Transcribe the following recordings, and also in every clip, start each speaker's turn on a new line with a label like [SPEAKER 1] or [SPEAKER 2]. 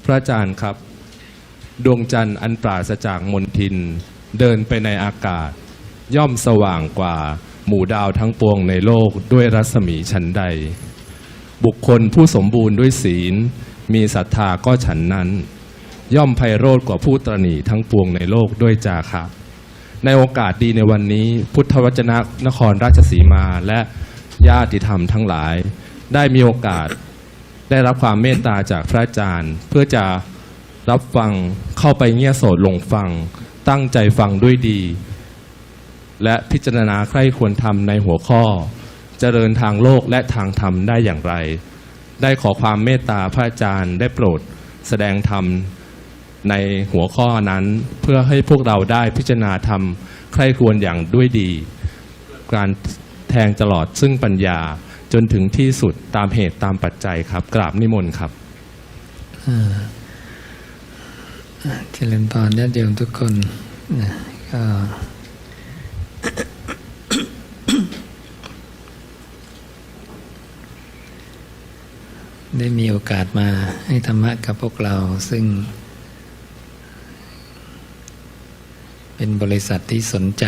[SPEAKER 1] พระอาจารย์ครับดวงจันทร์อันปราศจากมลทินเดินไปในอากาศย่อมสว่างกว่าหมู่ดาวทั้งปวงในโลกด้วยรัศมีฉันใดบุคคลผู้สมบูรณ์ด้วยศีลมีศรัทธาก็ฉันนั้นย่อมไพโรจน์กว่าผู้ตระหนี่ทั้งปวงในโลกด้วยจาคะในโอกาสดีในวันนี้พุทธวจนะนครราชสีมาและญาติธรรมทั้งหลายได้มีโอกาสได้รับความเมตตาจากพระอาจารย์เพื่อจะรับฟังเข้าไปเงี่ยโสดลงฟังตั้งใจฟังด้วยดีและพิจารณาใคร่ควรทำในหัวข้อเจริญทางโลกและทางธรรมได้อย่างไรได้ขอความเมตตาพระอาจารย์ได้โปรดแสดงธรรมในหัวข้อนั้นเพื่อให้พวกเราได้พิจารณาธรรมใคร่ควรอย่างด้วยดีการแทงตลอดซึ่งปัญญาจนถึงที่สุดตามเหตุตามปัจจัยครับกราบนิมนต์ครับ
[SPEAKER 2] เจริญพรญาติโยมทุกคนก็ได้มีโอกาสมาให้ธรรมะกับพวกเราซึ่งเป็นบริษัทที่สนใจ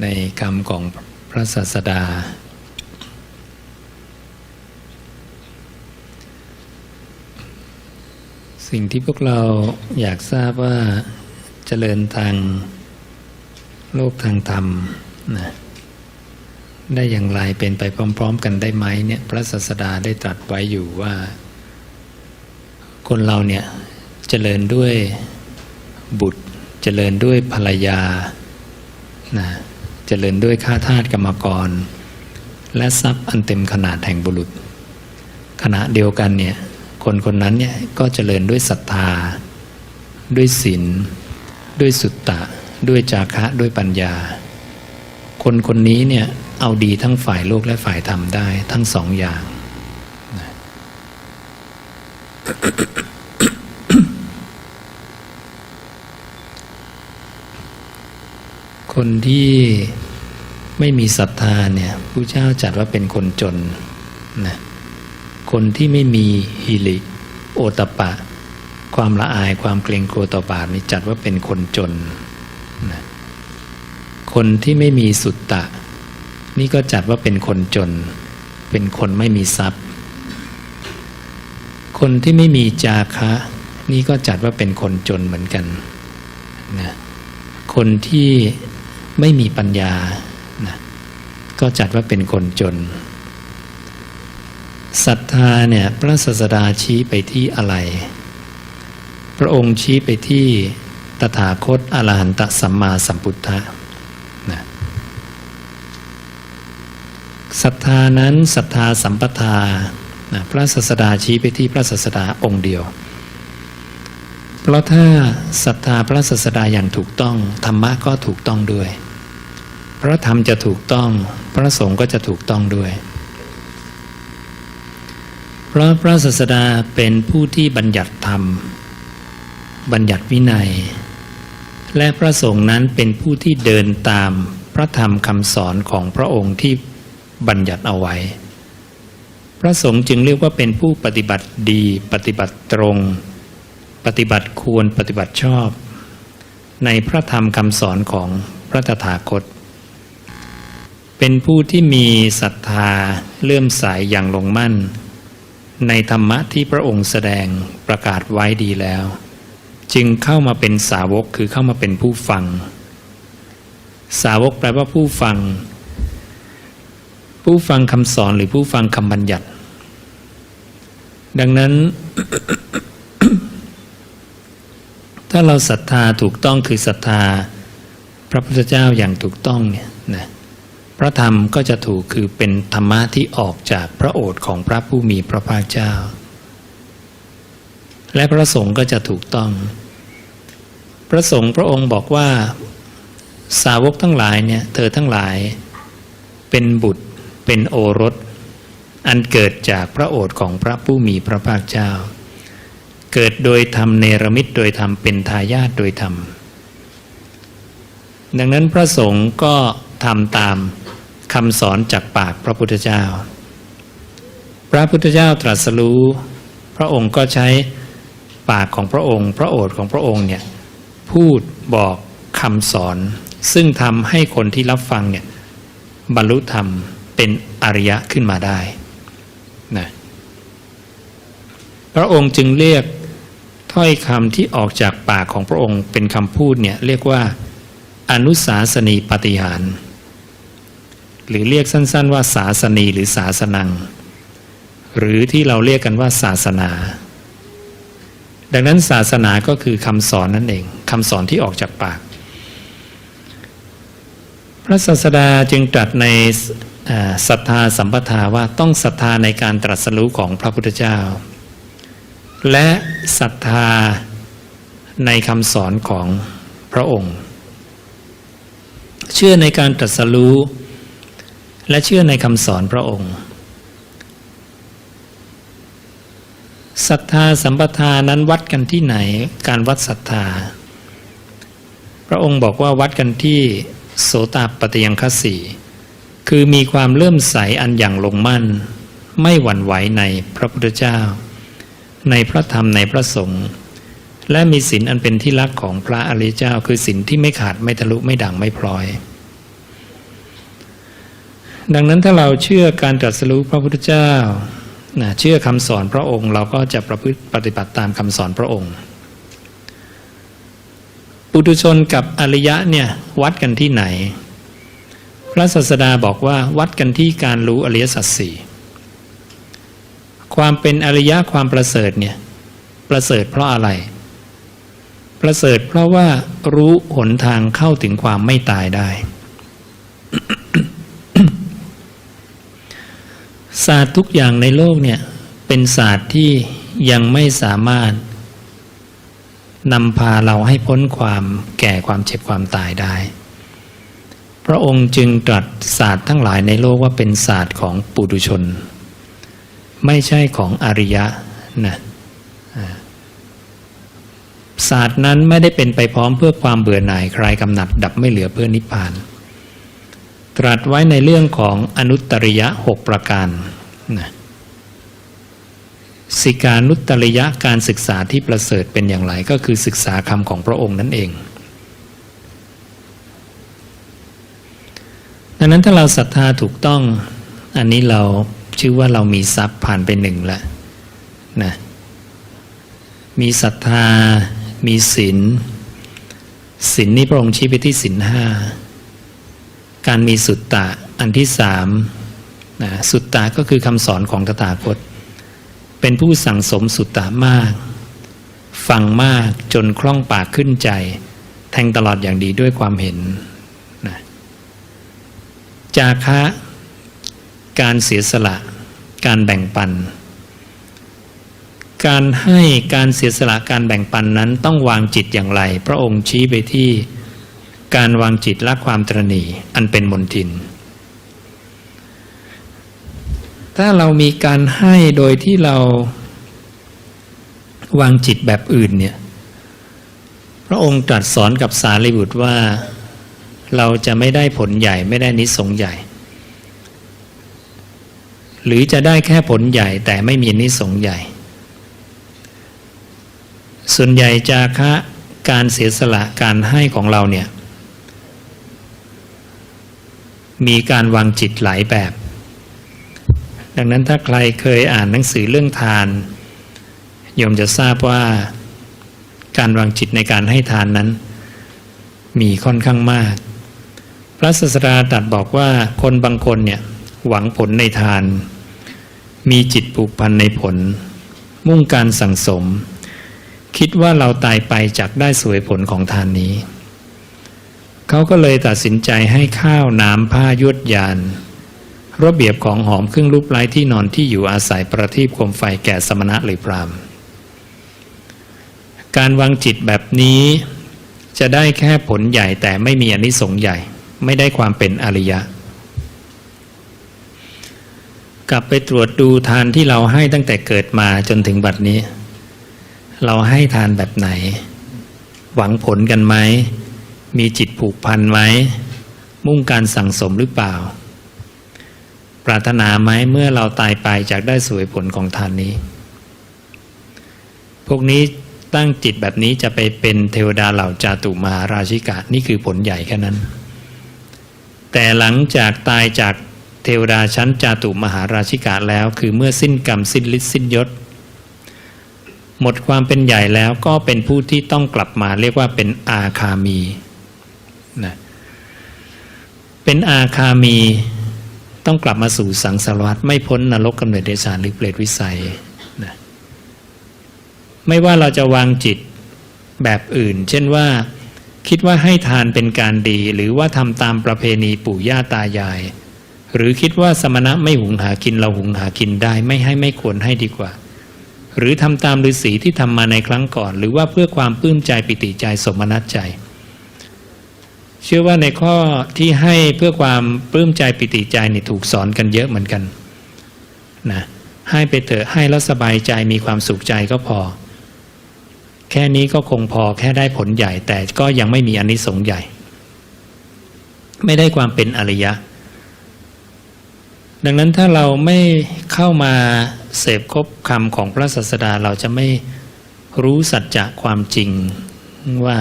[SPEAKER 2] ในคำของพระศาสดาสิ่งที่พวกเราอยากทราบว่าเจริญทางโลกทางธรรมได้อย่างไรเป็นไปพร้อมๆกันได้ไหมเนี่ยพระศาสดาได้ตรัสไว้อยู่ว่าคนเราเนี่ยเจริญด้วยบุตรเจริญด้วยภรรยาเจริญด้วยข้าทาสกรรมกรและทรัพย์อันเต็มขนาดแห่งบุรุษขณะเดียวกันเนี่ยคนคนนั้นเนี่ยก็เจริญด้วยศรัทธาด้วยศีลด้วยสุตตะด้วยจาคะด้วยปัญญาคนคนนี้เนี่ยเอาดีทั้งฝ่ายโลกและฝ่ายธรรมได้ทั้งสองอย่างคนที่ไม่มีศรัทธาเนี่ยพระเจ้าจัดว่าเป็นคนจนนะคนที่ไม่มีหิริโอตตัปปะความละอายความเกรงกลัวต่อบาปนี่จัดว่าเป็นคนจนนะคนที่ไม่มีสุตตะนี่ก็จัดว่าเป็นคนจนเป็นคนไม่มีทรัพย์คนที่ไม่มีจาคะนี่ก็จัดว่าเป็นคนจนเหมือนกันนะคนที่ไม่มีปัญญานะก็จัดว่าเป็นคนจนศรัทธาเนี่ยพระศาสดาชี้ไปที่อะไรพระองค์ชี้ไปที่ตถาคตอรหันตสัมมาสัมพุทธะนะศรัทธานั้นศรัทธาสัมปทานะพระศาสดาชี้ไปที่พระศาสดาองค์เดียวเพราะถ้าศรัทธาพระศาสดาอย่างถูกต้องธรรมะก็ถูกต้องด้วยพระธรรมจะถูกต้องพระสงฆ์ก็จะถูกต้องด้วยเพราะพระศาสดาเป็นผู้ที่บัญญัติธรรมบัญญัติวินัยและพระสงฆ์นั้นเป็นผู้ที่เดินตามพระธรรมคำสอนของพระองค์ที่บัญญัติเอาไว้พระสงฆ์จึงเรียกว่าเป็นผู้ปฏิบัติดีปฏิบัติตรงปฏิบัติควรปฏิบัติชอบในพระธรรมคำสอนของพระตถาคตเป็นผู้ที่มีศรัทธาเลื่อมใสอย่างลงมั่นในธรรมะที่พระองค์แสดงประกาศไว้ดีแล้วจึงเข้ามาเป็นสาวกคือเข้ามาเป็นผู้ฟังสาวกแปลว่าผู้ฟังคำสอนหรือผู้ฟังคำบัญญัติดังนั้น ถ้าเราศรัทธาถูกต้องคือศรัทธาพระพุทธเจ้าอย่างถูกต้องเนี่ยนะพระธรรมก็จะถูกคือเป็นธรรมะที่ออกจากพระโอษฐ์ของพระผู้มีพระภาคเจ้าและพระสงฆ์ก็จะถูกต้องพระสงฆ์พระองค์บอกว่าสาวกทั้งหลายเนี่ยเธอทั้งหลายเป็นบุตรเป็นโอรสอันเกิดจากพระโอษฐ์ของพระผู้มีพระภาคเจ้าเกิดโดยธรรมเนรมิตโดยธรรมเป็นทายาทโดยธรรมดังนั้นพระสงฆ์ก็ทำตามคำสอนจากปากพระพุทธเจ้าพระพุทธเจ้าตรัสรู้ พระองค์ก็ใช้ปากของพระองค์พระโอษฐ์ของพระองค์เนี่ยพูดบอกคำสอนซึ่งทำให้คนที่รับฟังเนี่ยบรรลุธรรมเป็นอริยะขึ้นมาได้นะพระองค์จึงเรียกถ้อยคำที่ออกจากปากของพระองค์เป็นคำพูดเนี่ยเรียกว่าอนุสาสนีปาฏิหาริย์หรือเรียกสั้นๆว่าศาสนีหรือศาสนังหรือที่เราเรียกกันว่าศาสนาดังนั้นศาสนาก็คือคำสอนนั่นเองคำสอนที่ออกจากปากพระศาสดาจึงตรัสในศรัทธาสัมปทาว่าต้องศรัทธาในการตรัสรู้ของพระพุทธเจ้าและศรัทธาในคำสอนของพระองค์เชื่อในการตรัสรู้และเชื่อในคำสอนพระองค์ศรัทธาสัมปทานั้นวัดกันที่ไหนการวัดศรัทธาพระองค์บอกว่าวัดกันที่โสตปัตติยังคสีคือมีความเลื่อมใสอันอย่างลงมั่นไม่หวั่นไหวในพระพุทธเจ้าในพระธรรมในพระสงฆ์และมีศีลอันเป็นที่รักของพระอริยเจ้าคือศีลที่ไม่ขาดไม่ทะลุไม่ด่างไม่พลอยดังนั้นถ้าเราเชื่อการตรัสรู้พระพุทธเจ้าเชื่อคำสอนพระองค์เราก็จะประพฤติปฏิบัติตามคำสอนพระองค์ปุถุชนกับอริยะเนี่ยวัดกันที่ไหนพระศาสดาบอกว่าวัดกันที่การรู้อริยสัจสี่ความเป็นอริยะความประเสริฐเนี่ยประเสริฐเพราะอะไรประเสริฐเพราะว่ารู้หนทางเข้าถึงความไม่ตายได้ ศาสตร์ทุกอย่างในโลกเนี่ยเป็นศาสตร์ที่ยังไม่สามารถนำพาเราให้พ้นความแก่ความเจ็บความตายได้พระองค์จึงตรัสศาสตร์ทั้งหลายในโลกว่าเป็นศาสตร์ของปุถุชนไม่ใช่ของอริยะนะศาสตร์นั้นไม่ได้เป็นไปพร้อมเพื่อความเบื่อหน่ายคลายกำหนัดดับไม่เหลือเพื่อนิพพานตรัสไว้ในเรื่องของอนุตตริยะ6ประการนะสิกานุตตริยะการศึกษาที่ประเสริฐเป็นอย่างไรก็คือศึกษาคำของพระองค์นั่นเองดังนั้นถ้าเราศรัทธาถูกต้องอันนี้เราชื่อว่าเรามีทรัพย์ผ่านไปหนึ่งแล้วนะมีศรัทธามีศีลศีลนี้พระองค์ชี้ไปที่ศีลห้าการมีสุตตะอันที่สามสุตตะก็คือคำสอนของตถาคตเป็นผู้สั่งสมสุตตะมากฟังมากจนคล่องปากขึ้นใจแทงตลอดอย่างดีด้วยความเห็นนะจาคะการเสียสละการแบ่งปันการให้การเสียสละการแบ่งปันนั้นต้องวางจิตอย่างไรพระองค์ชี้ไปที่การวางจิตละความตระหนี่อันเป็นมลทินถ้าเรามีการให้โดยที่เราวางจิตแบบอื่นเนี่ยพระองค์ตรัสสอนกับสารีบุตรว่าเราจะไม่ได้ผลใหญ่ไม่ได้นิสงส์ใหญ่หรือจะได้แค่ผลใหญ่แต่ไม่มีนิสงส์ใหญ่ส่วนใหญ่จาคะการเสียสละการให้ของเราเนี่ยมีการวางจิตหลายแบบดังนั้นถ้าใครเคยอ่านหนังสือเรื่องทานโยมจะทราบว่าการวางจิตในการให้ทานนั้นมีค่อนข้างมากพระศาสดาตรัสบอกว่าคนบางคนเนี่ยหวังผลในทานมีจิตผูกพันในผลมุ่งการสั่งสมคิดว่าเราตายไปจากได้สวยผลของทานนี้เขาก็เลยตัดสินใจให้ข้าวน้ำผ้ายวดยานระเบียบของหอมเครื่องรูปไล้ที่นอนที่อยู่อาศัยประทีปโคมไฟแก่สมณะหรือพราหมณ์การวางจิตแบบนี้จะได้แค่ผลใหญ่แต่ไม่มีอานิสงส์ใหญ่ไม่ได้ความเป็นอริยะกลับไปตรวจดูทานที่เราให้ตั้งแต่เกิดมาจนถึงบัดนี้เราให้ทานแบบไหนหวังผลกันไหมมีจิตผูกพันไหมมุ่งการสั่งสมหรือเปล่าปรารถนาไหมเมื่อเราตายไปจากได้สวยผลของทานนี้ พวกนี้ตั้งจิตแบบนี้จะไปเป็นเทวดาเหล่าจาตุมหาราชิกะนี่คือผลใหญ่แค่นั้นแต่หลังจากตายจากเทวดาชั้นจาตุมหาราชิกะแล้วคือเมื่อสิ้นกรรมสิ้นฤทธิ์สิ้นยศหมดความเป็นใหญ่แล้วก็เป็นผู้ที่ต้องกลับมาเรียกว่าเป็นอาคามีนะเป็นอาคามีต้องกลับมาสู่สังสารวัฏไม่พ้นนรกกำเนิดเดรัจฉานหรือเปรตวิสัยนะไม่ว่าเราจะวางจิตแบบอื่นเช่นว่าคิดว่าให้ทานเป็นการดีหรือว่าทำตามประเพณีปู่ย่าตายายหรือคิดว่าสมณะไม่หุงหากินเราหุงหากินได้ไม่ให้ไม่ควรให้ดีกว่าหรือทำตามฤาษีที่ทำมาในครั้งก่อนหรือว่าเพื่อความปลื้มใจปิติใจสมนัสใจเชื่อว่าในข้อที่ให้เพื่อความปลื้มใจปิติใจนี่ถูกสอนกันเยอะเหมือนกันนะให้ไปเถอะให้แล้วสบายใจมีความสุขใจก็พอแค่นี้ก็คงพอแค่ได้ผลใหญ่แต่ก็ยังไม่มีอานิสงส์ใหญ่ไม่ได้ความเป็นอริยะดังนั้นถ้าเราไม่เข้ามาเสพคบคำของพระศาสดาเราจะไม่รู้สัจจะความจริงว่า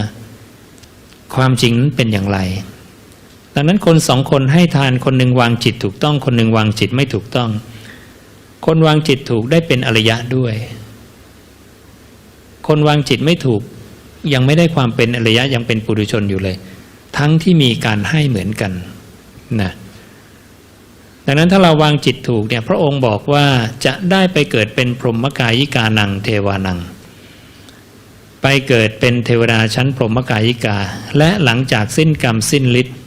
[SPEAKER 2] ความจริงนั้นเป็นอย่างไรดังนั้นคนสองคนให้ทานคนหนึ่งวางจิตถูกต้องคนหนึ่งวางจิตไม่ถูกต้องคนวางจิตถูกได้เป็นอริยะด้วยคนวางจิตไม่ถูกยังไม่ได้ความเป็นอริยะยังเป็นปุถุชนอยู่เลยทั้งที่มีการให้เหมือนกันนะดังนั้นถ้าเราวางจิตถูกเนี่ยพระองค์บอกว่าจะได้ไปเกิดเป็นพรหมกายิกานังเทวานังไปเกิดเป็นเทวดาชั้นพรหมกายิกาและหลังจากสิ้นกรรมสิ้นฤทธิ์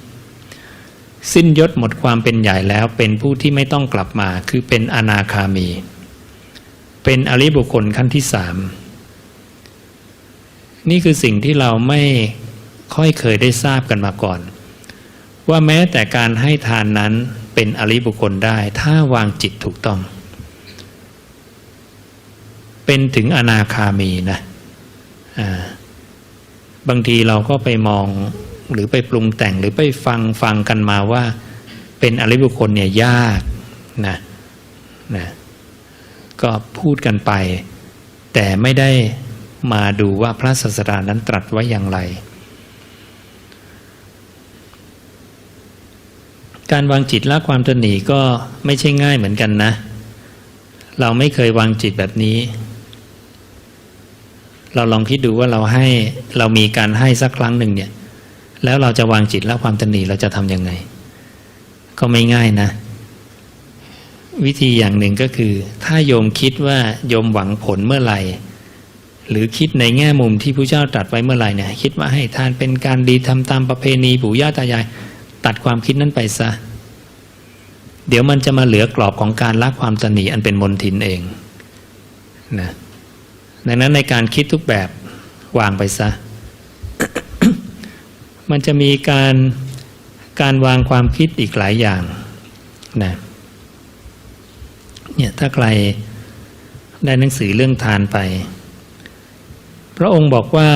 [SPEAKER 2] สิ้นยศหมดความเป็นใหญ่แล้วเป็นผู้ที่ไม่ต้องกลับมาคือเป็นอนาคามีเป็นอริยบุคคลขั้นที่สามนี่คือสิ่งที่เราไม่ค่อยเคยได้ทราบกันมาก่อนว่าแม้แต่การให้ทานนั้นเป็นอริยบุคคลได้ถ้าวางจิตถูกต้องเป็นถึงอนาคามีนะบางทีเราก็ไปมองหรือไปปรุงแต่งหรือไปฟังกันมาว่าเป็นอริยบุคคลเนี่ยยากนะก็พูดกันไปแต่ไม่ได้มาดูว่าพระศาสดานั้นตรัสไว้อย่างไรการวางจิตละความตนีก็ไม่ใช่ง่ายเหมือนกันนะเราไม่เคยวางจิตแบบนี้เราลองคิดดูว่าเรามีการให้สักครั้งหนึ่งเนี่ยแล้วเราจะวางจิตละความตนีเราจะทำยังไงก็ไม่ง่ายนะวิธีอย่างหนึ่งก็คือถ้าโยมคิดว่าโยมหวังผลเมื่อไหร่หรือคิดในแง่มุมที่พระเจ้าตรัสไว้เมื่อไหร่เนี่ยคิดว่าให้ทานเป็นการดีทำตามประเพณีปู่ย่าตายายตัดความคิดนั้นไปซะเดี๋ยวมันจะมาเหลือกรอบของการละความตนีอันเป็นมลทินเองนะดังนั้นในการคิดทุกแบบวางไปซะ มันจะมีการวางความคิดอีกหลายอย่างนะเนี่ยถ้าใครได้หนังสือเรื่องทานไปพระองค์บอกว่า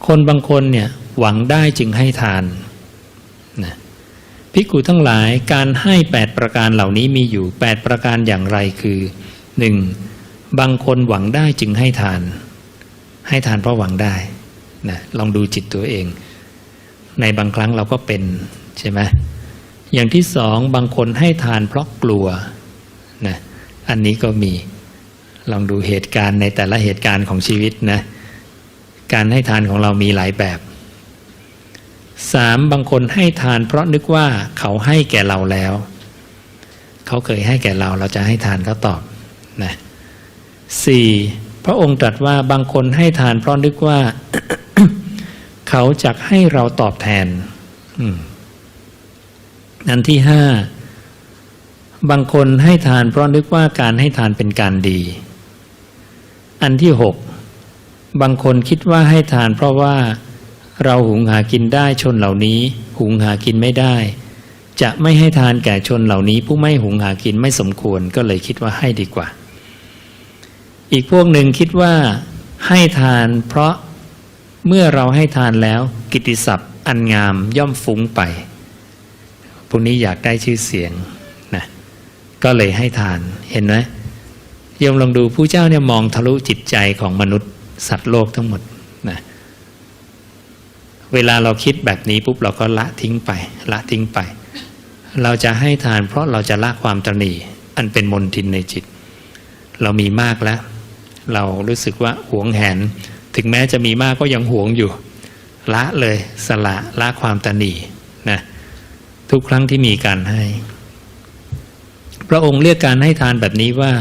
[SPEAKER 2] คนบางคนเนี่ยหวังได้จึงให้ทานนะภิกขุทั้งหลายการให้8ประการเหล่านี้มีอยู่8ประการอย่างไรคือ 1. บางคนหวังได้จึงให้ทานเพราะหวังได้นะลองดูจิตตัวเองในบางครั้งเราก็เป็นใช่ไหมอย่างที่สองบางคนให้ทานเพราะกลัวนะอันนี้ก็มีลองดูเหตุการณ์ในแต่ละเหตุการณ์ของชีวิตนะการให้ทานของเรามีหลายแบบ 3. บางคนให้ทานเพราะนึกว่าเขาให้แก่เราแล้วเขาเคยให้แก่เราเราจะให้ทานเขาตอบนะ 4. พระองค์ตรัสว่าบางคนให้ทานเพราะนึกว่า เขาจะให้เราตอบแทนอันที่ 5. บางคนให้ทานเพราะนึกว่าการให้ทานเป็นการดีอันที่ 6. บางคนคิดว่าให้ทานเพราะว่าเราหุงหากินได้ชนเหล่านี้หุงหากินไม่ได้จะไม่ให้ทานแก่ชนเหล่านี้ผู้ไม่หุงหากินไม่สมควรก็เลยคิดว่าให้ดีกว่าอีกพวกหนึ่งคิดว่าให้ทานเพราะเมื่อเราให้ทานแล้วกิตติศัพท์อันงามย่อมฟุ้งไปพวกนี้อยากได้ชื่อเสียงนะก็เลยให้ทานเห็นไหม โยมลองดูผู้เจ้าเนี่ยมองทะลุจิตใจของมนุษย์สัตว์โลกทั้งหมดนะเวลาเราคิดแบบนี้ปุ๊บเราก็ละทิ้งไปเราจะให้ทานเพราะเราจะละความตณีอันเป็นมลทินในจิตเรามีมากแล้วเรารู้สึกว่าหวงแหนถึงแม้จะมีมากก็ยังหวงอยู่ละเลยสละความตณีนะทุกครั้งที่มีการให้พระองค์เรียกการให้ทานแบบนี้ว่า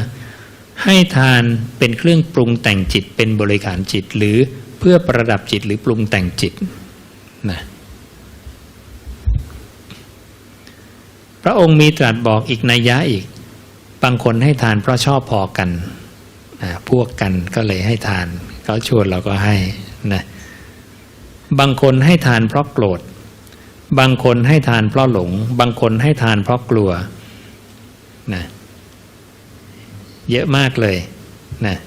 [SPEAKER 2] ให้ทานเป็นเครื่องปรุงแต่งจิตเป็นบริการจิตหรือเพื่อประดับจิตหรือปรุงแต่งจิตนะพระองค์มีตรัสบอกอีกนัยยะอีกบางคนให้ทานเพราะชอบพอกันพวกกันก็เลยให้ทานเขาชวนเราก็ให้นะบางคนให้ทานเพราะโกรธบางคนให้ทานเพราะหลงบางคนให้ทานเพราะกลัวนะเยอะมากเลยนะ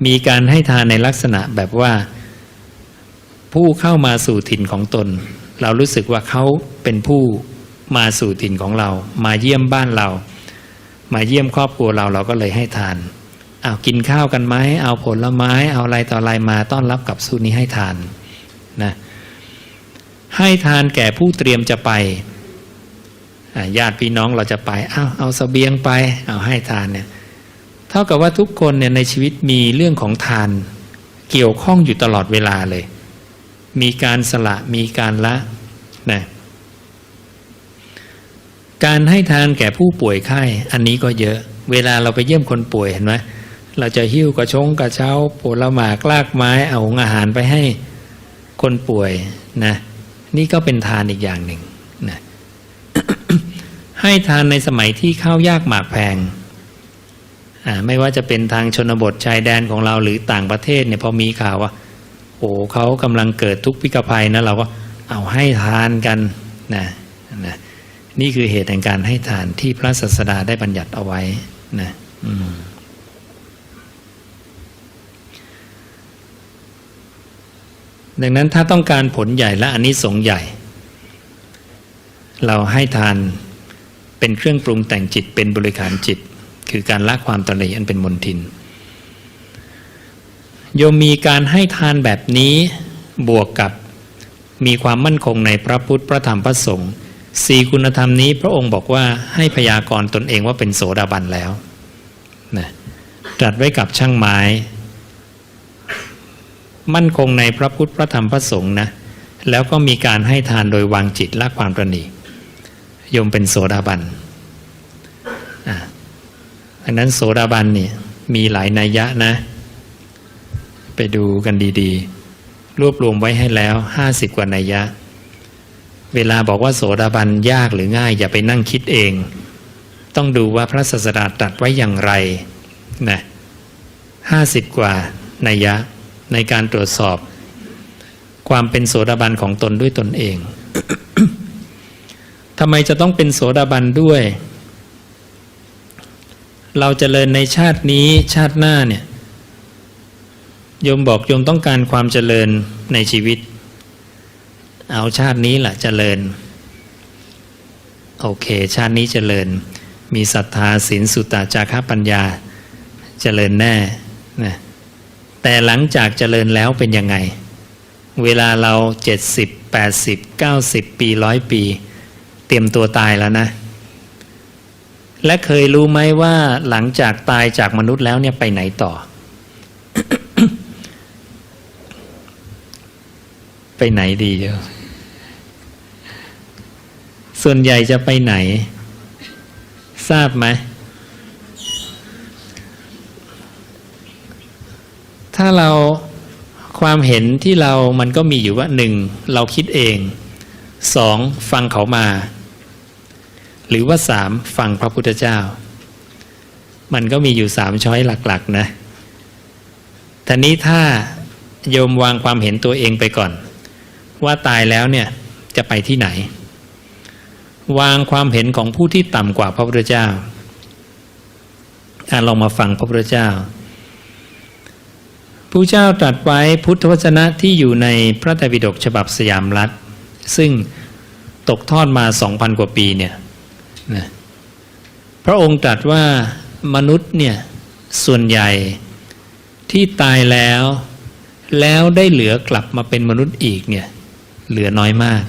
[SPEAKER 2] มีการให้ทานในลักษณะแบบว่าผู้เข้ามาสู่ถิ่นของตนเรารู้สึกว่าเขาเป็นผู้มาสู่ถิ่นของเรามาเยี่ยมบ้านเรามาเยี่ยมครอบครัวเราก็เลยให้ทานเอากินข้าวกันไหมเอาผลไม้เอาอะไรต่ออะไรมาต้อนรับกับสู่นี้ให้ทานนะให้ทานแก่ผู้เตรียมจะไปญาติพี่น้องเราจะไปเอาเสบียงไปเอาให้ทานเนี่ยเท่ากับว่าทุกคนเนี่ยในชีวิตมีเรื่องของทานเกี่ยวข้องอยู่ตลอดเวลาเลยมีการสละมีการละนะการให้ทานแก่ผู้ป่วยไข้อันนี้ก็เยอะเวลาเราไปเยี่ยมคนป่วยเห็นไหมเราจะหิ้วกระเช้าผลไม้รากไม้เอาอาหารไปให้คนป่วยนะนี่ก็เป็นทานอีกอย่างหนึ่งนะ ให้ทานในสมัยที่ข้าวยากหมากแพงไม่ว่าจะเป็นทางชนบทชายแดนของเราหรือต่างประเทศเนี่ยพอมีข่าวว่าโอ้เขากำลังเกิดทุกข์พิกภัยนะเราก็เอาให้ทานกันนะนี่คือเหตุแห่งการให้ทานที่พระศาสดาได้บัญญัติเอาไว้นะดังนั้นถ้าต้องการผลใหญ่และอานิสงส์ใหญ่เราให้ทานเป็นเครื่องปรุงแต่งจิตเป็นบริการจิตคือการละความตนีอันเป็นมลทินโยมมีการให้ทานแบบนี้บวกกับมีความมั่นคงในพระพุทธพระธรรมพระสงฆ์4คุณธรรมนี้พระองค์บอกว่าให้พยากรณ์ตนเองว่าเป็นโสดาบันแล้วนะตรัสไว้กับช่างไม้มั่นคงในพระพุทธพระธรรมพระสงฆ์นะแล้วก็มีการให้ทานโดยวางจิตละความตนีโยมเป็นโสดาบันอันนั้นโสดาบันนี่มีหลายนัยยะนะไปดูกันดีๆรวบรวมไว้ให้แล้ว50 กว่านัยยะเวลาบอกว่าโสดาบันยากหรือง่ายอย่าไปนั่งคิดเองต้องดูว่าพระศาสดาตรัสไว้อย่างไรนะ50 กว่านัยยะในการตรวจสอบความเป็นโสดาบันของตนด้วยตนเอง ทำไมจะต้องเป็นโสดาบันด้วยเราเจริญในชาตินี้ชาติหน้าเนี่ยโยมบอกโยมต้องการความเจริญในชีวิตเอาชาตินี้แหละเจริญโอเคชาตินี้เจริญมีศรัทธาศีลสุตตะจาคะปัญญาเจริญแน่นะแต่หลังจากเจริญแล้วเป็นยังไงเวลาเรา70 80 90 ปี100 ปีเตรียมตัวตายแล้วนะและเคยรู้ไหมว่าหลังจากตายจากมนุษย์แล้วเนี่ยไปไหนต่อ ไปไหนดีเจ้าส่วนใหญ่จะไปไหนทราบไหมถ้าเราความเห็นที่เรามันก็มีอยู่ว่า1เราคิดเอง2ฟังเขามาหรือว่า3ฟังพระพุทธเจ้ามันก็มีอยู่3ช้อยหลักๆนะทีนี้ถ้าโยมวางความเห็นตัวเองไปก่อนว่าตายแล้วเนี่ยจะไปที่ไหนวางความเห็นของผู้ที่ต่ำกว่าพระพุทธเจ้าลองมาฟังพระพุทธเจ้าพระเจ้าตรัสไว้พุทธวจนะที่อยู่ในพระไตรปิฎกฉบับสยามรัฐซึ่งตกทอดมา 2,000 กว่าปีเนี่ยนะพระองค์ตรัสว่ามนุษย์เนี่ย ส่วนใหญ่ที่ตายแล้วได้เหลือกลับมาเป็นมนุษย์อีกเนี่ยเหลือน้อยมาก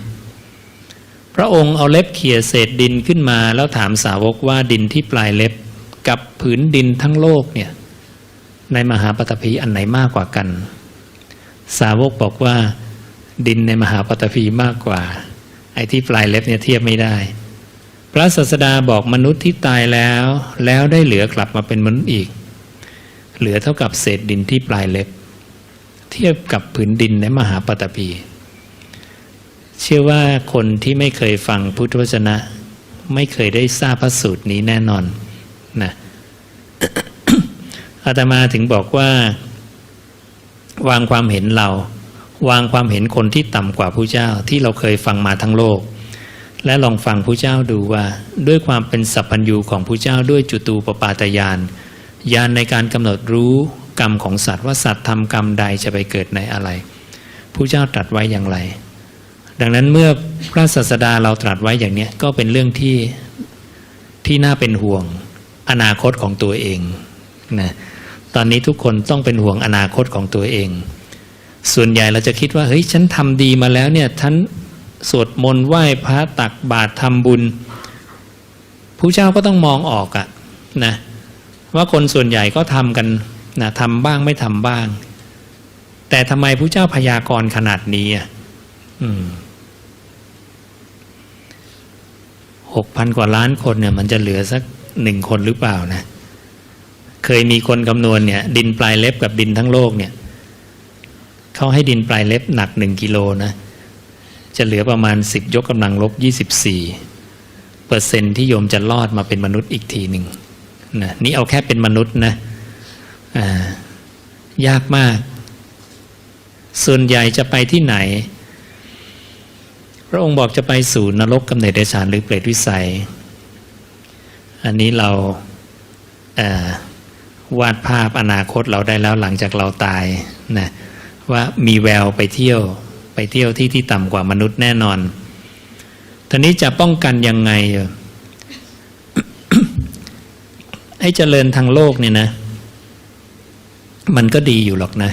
[SPEAKER 2] พระองค์เอาเล็บเขี่ยเศษดินขึ้นมาแล้วถามสาวกว่าดินที่ปลายเล็บกับผืนดินทั้งโลกเนี่ยในมหาปฐพีอันไหนมากกว่ากันสาวกบอกว่าดินในมหาปฐพีมากกว่าไอ้ที่ปลายเล็บเนี่ยเทียบไม่ได้พระศาสดาบอกมนุษย์ที่ตายแล้วได้เหลือกลับมาเป็นมนุษย์อีกเหลือเท่ากับเศษดินที่ปลายเล็บเทียบกับผืนดินในมหาปฐพีเชื่อว่าคนที่ไม่เคยฟังพุทธวจนะไม่เคยได้ทราบพระสูตรนี้แน่นอนนะ อาตมาถึงบอกว่าวางความเห็นเราวางความเห็นคนที่ต่ำกว่าพระเจ้าที่เราเคยฟังมาทั้งโลกและลองฟังพระเจ้าดูว่าด้วยความเป็นสัพพัญญูของพระเจ้าด้วยจุตูปปาตญาณญาณในการกำหนดรู้กรรมของสัตว์ว่าสัตว์ทำกรรมใดจะไปเกิดในอะไรพระเจ้าตรัสไว้อย่างไรดังนั้นเมื่อพระศาสดาเราตรัสไว้อย่างนี้ก็เป็นเรื่องที่น่าเป็นห่วงอนาคตของตัวเองนะตอนนี้ทุกคนต้องเป็นห่วงอนาคตของตัวเองส่วนใหญ่เราจะคิดว่าเฮ้ยฉันทำดีมาแล้วเนี่ยฉันสวดมนต์ไหว้พระตักบาตรทำบุญพระเจ้าก็ต้องมองออกอะนะว่าคนส่วนใหญ่ก็ทำกันนะทำบ้างไม่ทำบ้างแต่ทำไมพระเจ้าพยากรณ์ขนาดนี้อ่ะ6,000 กว่าล้านคนเนี่ยมันจะเหลือสัก1 คนหรือเปล่านะเคยมีคนคำนวณเนี่ยดินปลายเล็บกับดินทั้งโลกเนี่ยเขาให้ดินปลายเล็บหนัก1 กิโลนะจะเหลือประมาณ10 ยกกำลังลบ24%ที่โยมจะรอดมาเป็นมนุษย์อีกทีหนึ่งนะนี่เอาแค่เป็นมนุษย์นะยากมากส่วนใหญ่จะไปที่ไหนพระองค์บอกจะไปสู่นรกกำเนิดเดรัจฉานหรือเปรตวิสัยอันนี้เราวาดภาพอนาคตเราได้แล้วหลังจากเราตายนะว่ามีแววไปเที่ยวที่ต่ำกว่ามนุษย์แน่นอนทีนี้จะป้องกันยังไง ให้เจริญทางโลกเนี่ยนะมันก็ดีอยู่หรอกนะ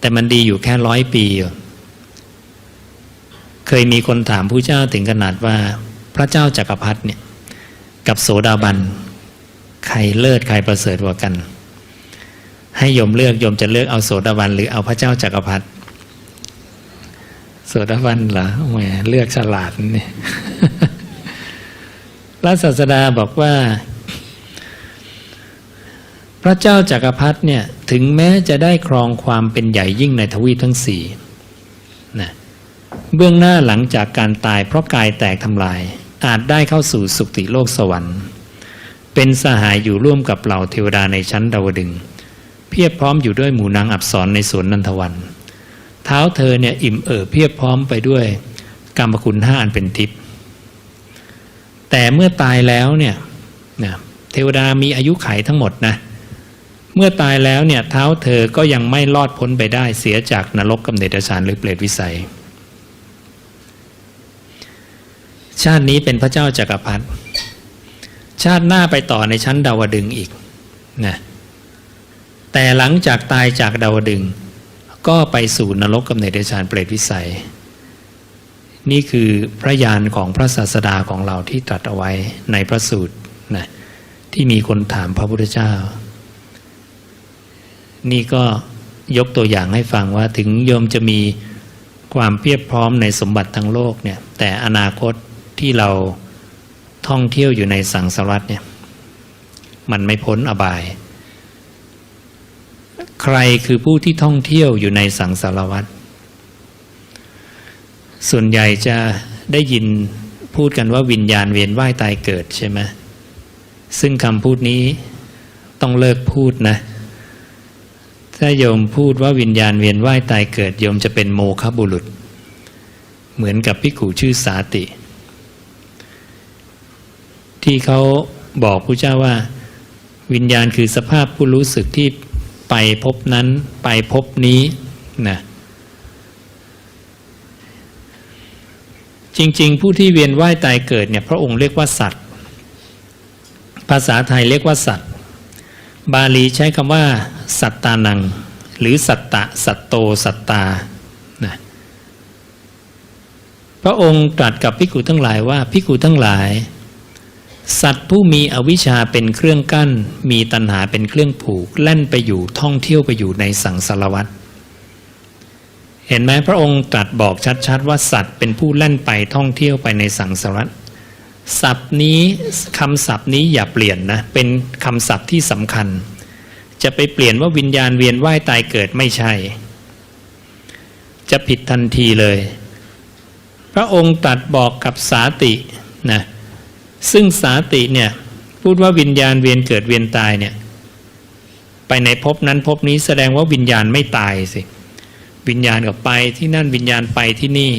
[SPEAKER 2] แต่มันดีอยู่แค่100 ปีเคยมีคนถามพระเจ้าถึงขนาดว่าพระเจ้าจักรพรรดิเนี่ยกับโสดาบันใครเลิศใครประเสริฐกว่ากันให้โยมเลือกโยมจะเลือกเอาโสดาบันหรือเอาพระเจ้าจักรพรรดิโสดาบันเหรอแหมเลือกฉลาดนี่ พระศาสดาบอกว่าพระเจ้าจักรพรรดิเนี่ยถึงแม้จะได้ครองความเป็นใหญ่ยิ่งในทวีปทั้ง4นะเบื้องหน้าหลังจากการตายเพราะกายแตกทำลายอาจได้เข้าสู่สุคติโลกสวรรค์เป็นสหายอยู่ร่วมกับเหล่าเทวดาในชั้นดาวดึงส์เพียบพร้อมอยู่ด้วยหมู่นางอัปสรในสวนนันทวันเท้าเธอเนี่ยอิ่มเพียบพร้อมไปด้วยกรรมคุณ5อันเป็นทิพย์แต่เมื่อตายแล้วเนี่ยเทวดามีอายุขัยทั้งหมดนะเมื่อตายแล้วเนี่ยเท้าเธอก็ยังไม่รอดพ้นไปได้เสียจากนรกกำเนิดเดรัจฉานหรือเปรตวิสัยชาตินี้เป็นพระเจ้าจักรพรรดิชาติหน้าไปต่อในชั้นดาวดึงส์อีกนะแต่หลังจากตายจากดาวดึงส์ก็ไปสู่นรกกำเนิดเดรัจฉานเปรตวิสัยนี่คือพระญาณของพระศาสดาของเราที่ตรัสเอาไว้ในพระสูตรนะที่มีคนถามพระพุทธเจ้านี่ก็ยกตัวอย่างให้ฟังว่าถึงโยมจะมีความเพียบพร้อมในสมบัติทั้งโลกเนี่ยแต่อนาคตที่เราท่องเที่ยวอยู่ในสังสารวัฏเนี่ยมันไม่พ้นอบายใครคือผู้ที่ท่องเที่ยวอยู่ในสังสารวัฏส่วนใหญ่จะได้ยินพูดกันว่าวิญญาณเวียนว่ายตายเกิดใช่ไหมซึ่งคำพูดนี้ต้องเลิกพูดนะถ้าโยมพูดว่าวิญญาณเวียนว่ายตายเกิดโยมจะเป็นโมฆะบุรุษเหมือนกับภิกขุชื่อสาติที่เขาบอกพระเจ้าว่าวิญญาณคือสภาพผู้รู้สึกที่ไปพบนั้นไปพบนี้นะจริงๆผู้ที่เวียนว่ายตายเกิดเนี่ยพระองค์เรียกว่าสัตว์ ภาษาไทยเรียกว่าสัตว์บาลีใช้คำว่าสัตตานังหรือสัตตะสัตโตสัตตานะพระองค์ตรัสกับภิกขุทั้งหลายว่าภิกขุทั้งหลายสัตว์ผู้มีอวิชชาเป็นเครื่องกั้นมีตัณหาเป็นเครื่องผูกแล่นไปอยู่ท่องเที่ยวไปอยู่ในสังสารวัฏเห็นไหมพระองค์ตรัสบอกชัดๆว่าสัตว์เป็นผู้แล่นไปท่องเที่ยวไปในสังสารวัฏศัพท์นี้คำศัพท์นี้อย่าเปลี่ยนนะเป็นคำศัพท์ที่สำคัญจะไปเปลี่ยนว่าวิญญาณเวียนว่ายตายเกิดไม่ใช่จะผิดทันทีเลยพระองค์ตรัสบอกกับสาตินะซึ่งสาติเนี่ยพูดว่าวิญญาณเวียนเกิดเวียนตายเนี่ยไปในภพนั้นภพนี้แสดงว่าวิญญาณไม่ตายสิวิญญาณก็ไปที่นั่นวิญญาณไปที่นี่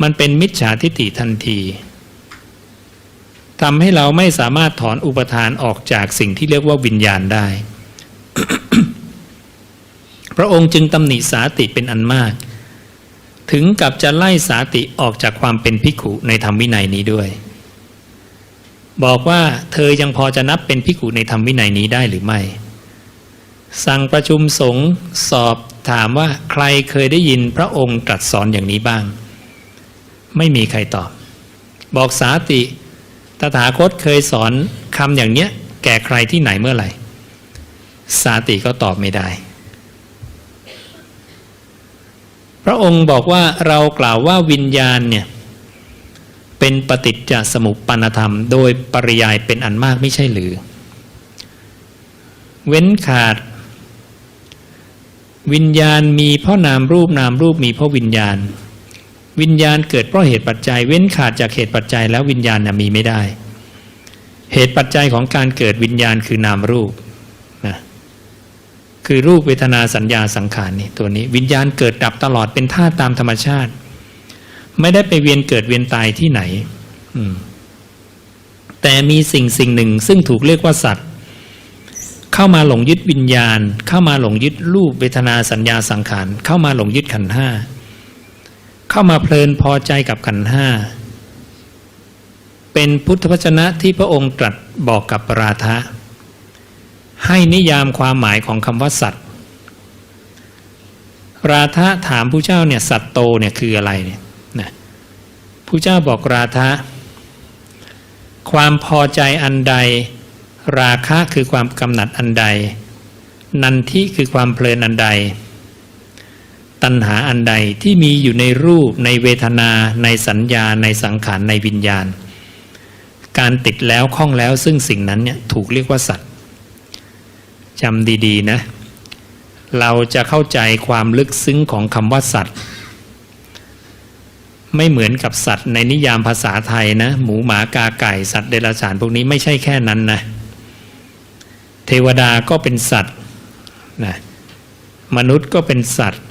[SPEAKER 2] มันเป็นมิจฉาทิฏฐิทันทีทำให้เราไม่สามารถถอนอุปทานออกจากสิ่งที่เรียกว่าวิญญาณได้ พระองค์จึงตำหนิสาติเป็นอันมากถึงกับจะไล่สาติออกจากความเป็นภิกขุในธรรมวินัยนี้ด้วยบอกว่าเธอยังพอจะนับเป็นภิกขุในธรรมวินัยนี้ได้หรือไม่สั่งประชุมสงฆ์สอบถามว่าใครเคยได้ยินพระองค์ตรัสสอนอย่างนี้บ้างไม่มีใครตอบบอกสาติตถาคตเคยสอนคำอย่างเนี้ยแก่ใครที่ไหนเมื่อไหร่สาติก็ตอบไม่ได้พระองค์บอกว่าเรากล่าวว่าวิญญาณเนี่ยเป็นปฏิจจสมุปปนธรรมโดยปริยายเป็นอันมากไม่ใช่หรือเว้นขาดวิญญาณมีเพราะนามรูปนามรูปมีเพราะวิญญาณวิญญาณเกิดเพราะเหตุปัจจัยเว้นขาดจากเหตุปัจจัยแล้ววิญญาณมีไม่ได้เหตุปัจจัยของการเกิดวิญญาณคือนามรูปนะคือรูปเวทนาสัญญาสังขารนี่ตัวนี้วิญญาณเกิดดับตลอดเป็นธาตุตามธรรมชาติไม่ได้ไปเวียนเกิดเวียนตายที่ไหนแต่มีสิ่งหนึ่งซึ่งถูกเรียกว่าสัตว์เข้ามาหลงยึดวิญญาณเข้ามาหลงยึดรูปเวทนาสัญญาสังขารเข้ามาหลงยึดขันธ์ห้าเข้ามาเพลินพอใจกับขันธ์ห้าเป็นพุทธวจนะที่พระองค์ตรัสบอกกับราธะให้นิยามความหมายของคำว่าสัตว์ราธะถามผู้เจ้าเนี่ยสัตโตเนี่ยคืออะไรเนี่ยนะผู้เจ้าบอกราธะความพอใจอันใดราคะคือความกำหนัดอันใดนันทิคือความเพลินอันใดตัณหาอันใดที่มีอยู่ในรูปในเวทนาในสัญญาในสังขารในวิญญาณการติดแล้วคล้องแล้วซึ่งสิ่งนั้นเนี่ยถูกเรียกว่าสัตว์จำดีๆนะเราจะเข้าใจความลึกซึ้งของคำว่าสัตว์ไม่เหมือนกับสัตว์ในนิยามภาษาไทยนะหมูหมากาไก่สัตว์เดรัจฉานพวกนี้ไม่ใช่แค่นั้นนะเทวดาก็เป็นสัตว์นะมนุษย์ก็เป็นสัตว์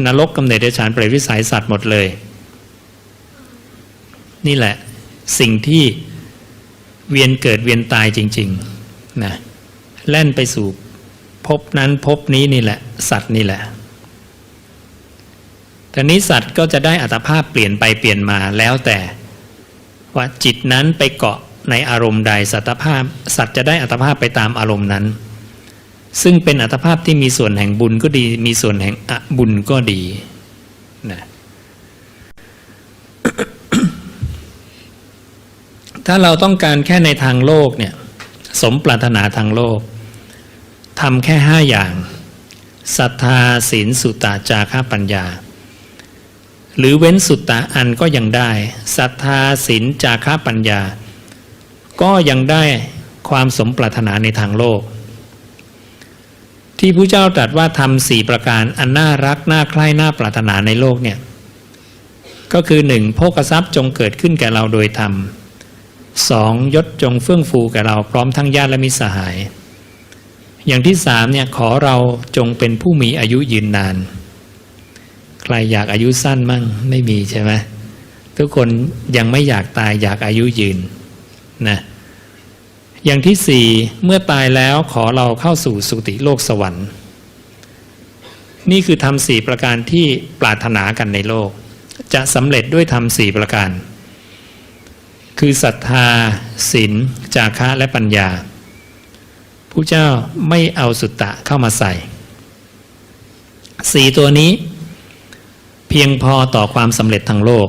[SPEAKER 2] นรกกำเนิดเดรัจฉานเปรตวิสัยสัตว์หมดเลยนี่แหละสิ่งที่เวียนเกิดเวียนตายจริงๆนะแล่นไปสู่ภพนั้นภพนี้นี่แหละสัตว์นี่แหละทีนี้สัตว์ก็จะได้อัตภาพเปลี่ยนไปเปลี่ยนมาแล้วแต่ว่าจิตนั้นไปเกาะในอารมณ์ใดสัตว์จะได้อัตภาพไปตามอารมณ์นั้นซึ่งเป็นอัตภาพที่มีส่วนแห่งบุญก็ดีมีส่วนแห่งอบุญก็ดีนะ ถ้าเราต้องการแค่ในทางโลกเนี่ยสมปรารถนาทางโลกทำแค่5อย่างศรัทธาศีลสุตตะจาคะปัญญาหรือเว้นสุตตะอันก็ยังได้ศรัทธาศีลจาคะปัญญาก็ยังได้ความสมปรารถนาในทางโลกที่พระเจ้าตรัสว่าทำ4ประการอันน่ารักน่าใคร่น่าปรารถนาในโลกเนี่ยก็คือ 1. โภคทรัพย์จงเกิดขึ้นแก่เราโดยธรรม 2. ยศจงเฟื่องฟูแก่เราพร้อมทั้งญาติและมิตรสหายอย่างที่ 3เนี่ยขอเราจงเป็นผู้มีอายุยืนนานใครอยากอายุสั้นมั่งไม่มีใช่ไหมทุกคนยังไม่อยากตายอยากอายุยืนนะอย่างที่ 4เมื่อตายแล้วขอเราเข้าสู่สุคติโลกสวรรค์นี่คือธรรม4ประการที่ปรารถนากันในโลกจะสำเร็จด้วยธรรม4ประการ คือศรัทธาศีลจาคะและปัญญาพระเจ้าไม่เอาสุตตะเข้ามาใส่สี่ตัวนี้เพียงพอต่อความสำเร็จทางโลก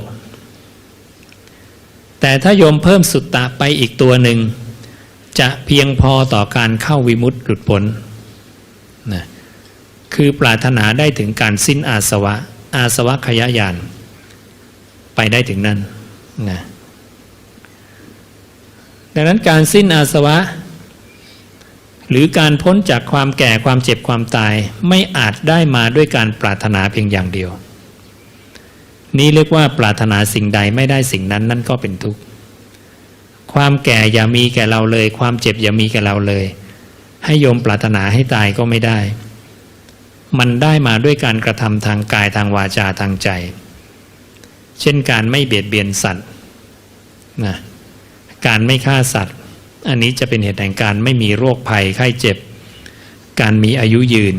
[SPEAKER 2] แต่ถ้าโยมเพิ่มสุตตะไปอีกตัวหนึ่งจะเพียงพอต่อการเข้าวิมุตติหลุดพ้นนะคือปรารถนาได้ถึงการสิ้นอาสวะอาสวะขยญาณไปได้ถึงนั้นนะดังนั้นการสิ้นอาสวะหรือการพ้นจากความแก่ความเจ็บความตายไม่อาจได้มาด้วยการปรารถนาเพียงอย่างเดียวนี้เรียกว่าปรารถนาสิ่งใดไม่ได้สิ่งนั้นนั่นก็เป็นทุกข์ความแก่อย่ามีแก่เราเลยความเจ็บอย่ามีแก่เราเลยให้โยมปรารถนาให้ตายก็ไม่ได้มันได้มาด้วยการกระทำทางกายทางวาจาทางใจเช่นการไม่เบียดเบียนสัตว์นะการไม่ฆ่าสัตว์อันนี้จะเป็นเหตุแห่งการไม่มีโรคภัยไข้เจ็บการมีอายุยืน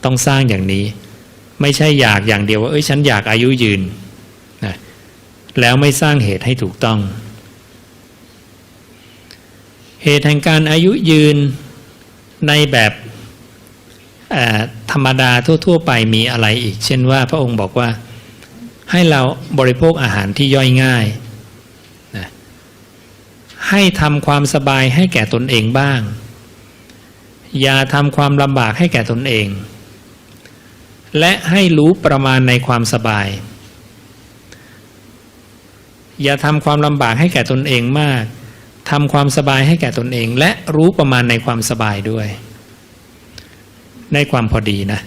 [SPEAKER 2] ต้องสร้างอย่างนี้ไม่ใช่อยากอย่างเดียวว่าฉันอยากอายุยืนนะแล้วไม่สร้างเหตุให้ถูกต้องเหตุแห่งการอายุยืนในแบบธรรมดาทั่วๆไปมีอะไรอีกเช่นว่าพระองค์บอกว่าให้เราบริโภคอาหารที่ย่อยง่ายนะให้ทำความสบายให้แก่ตนเองบ้างอย่าทำความลำบากให้แก่ตนเองและให้รู้ประมาณในความสบายอย่าทำความลำบากให้แก่ตนเองมากทำความสบายให้แก่ตนเองและรู้ประมาณในความสบายด้วยในความพอดีนะ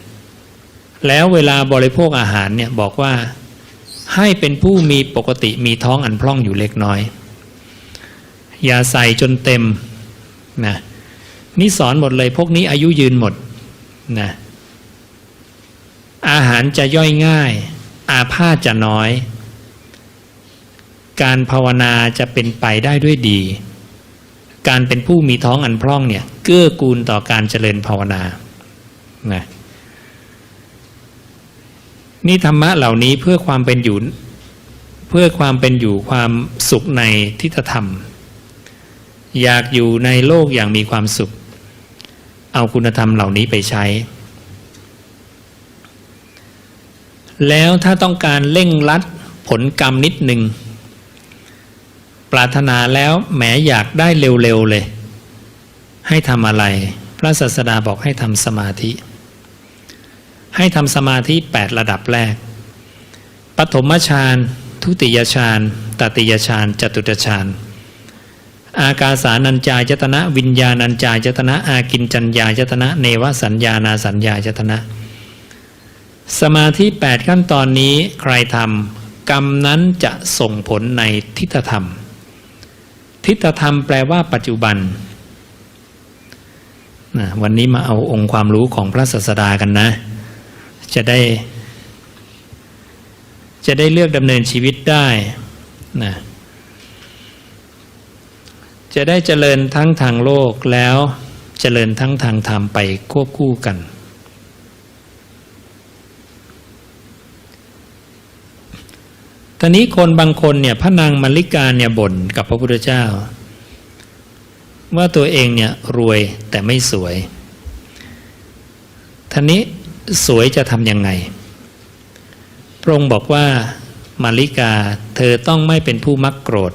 [SPEAKER 2] แล้วเวลาบริโภคอาหารเนี่ยบอกว่าให้เป็นผู้มีปกติมีท้องอันพร่องอยู่เล็กน้อยอย่าใส่จนเต็มนะนี่สอนหมดเลยพวกนี้อายุยืนหมดนะอาหารจะย่อยง่ายอาพาธจะน้อยการภาวนาจะเป็นไปได้ด้วยดีการเป็นผู้มีท้องอันพร่องเนี่ยเกื้อกูลต่อการเจริญภาวนานะนี่ธรรมะเหล่านี้เพื่อความเป็นอยู่ความสุขในทิฏฐธรรมอยากอยู่ในโลกอย่างมีความสุขเอาคุณธรรมเหล่านี้ไปใช้แล้วถ้าต้องการเร่งรัดผลกรรมนิดหนึ่งปรารถนาแล้วแหมอยากได้เร็วๆเลยให้ทำอะไรพระศาสดาบอกให้ทำสมาธิให้ทำสมาธิ8ระดับแรกปฐมฌานทุติยฌานตติยฌานจตุตฌานอากาสานัญจายตนะวิญญาณัญจายตนะอากินจัญญายตนะเนวสัญญานาสัญญายตนะสมาธิ8ขั้นตอนนี้ใครทำกรรมนั้นจะส่งผลในทิฏฐธรรมทิฏฐธรรมแปลว่าปัจจุบันนะวันนี้มาเอาองค์ความรู้ของพระศาสดากันนะจะได้เลือกดำเนินชีวิตได้นะจะได้เจริญทั้งทางโลกแล้วเจริญทั้งทางธรรมไปควบคู่กันตอนนี้คนบางคนเนี่ยพระนางมัลลิกาเนี่ยบ่นกับพระพุทธเจ้าว่าตัวเองเนี่ยรวยแต่ไม่สวยท่านี้สวยจะทำยังไงพระองค์บอกว่ามัลลิกาเธอต้องไม่เป็นผู้มักโกรธ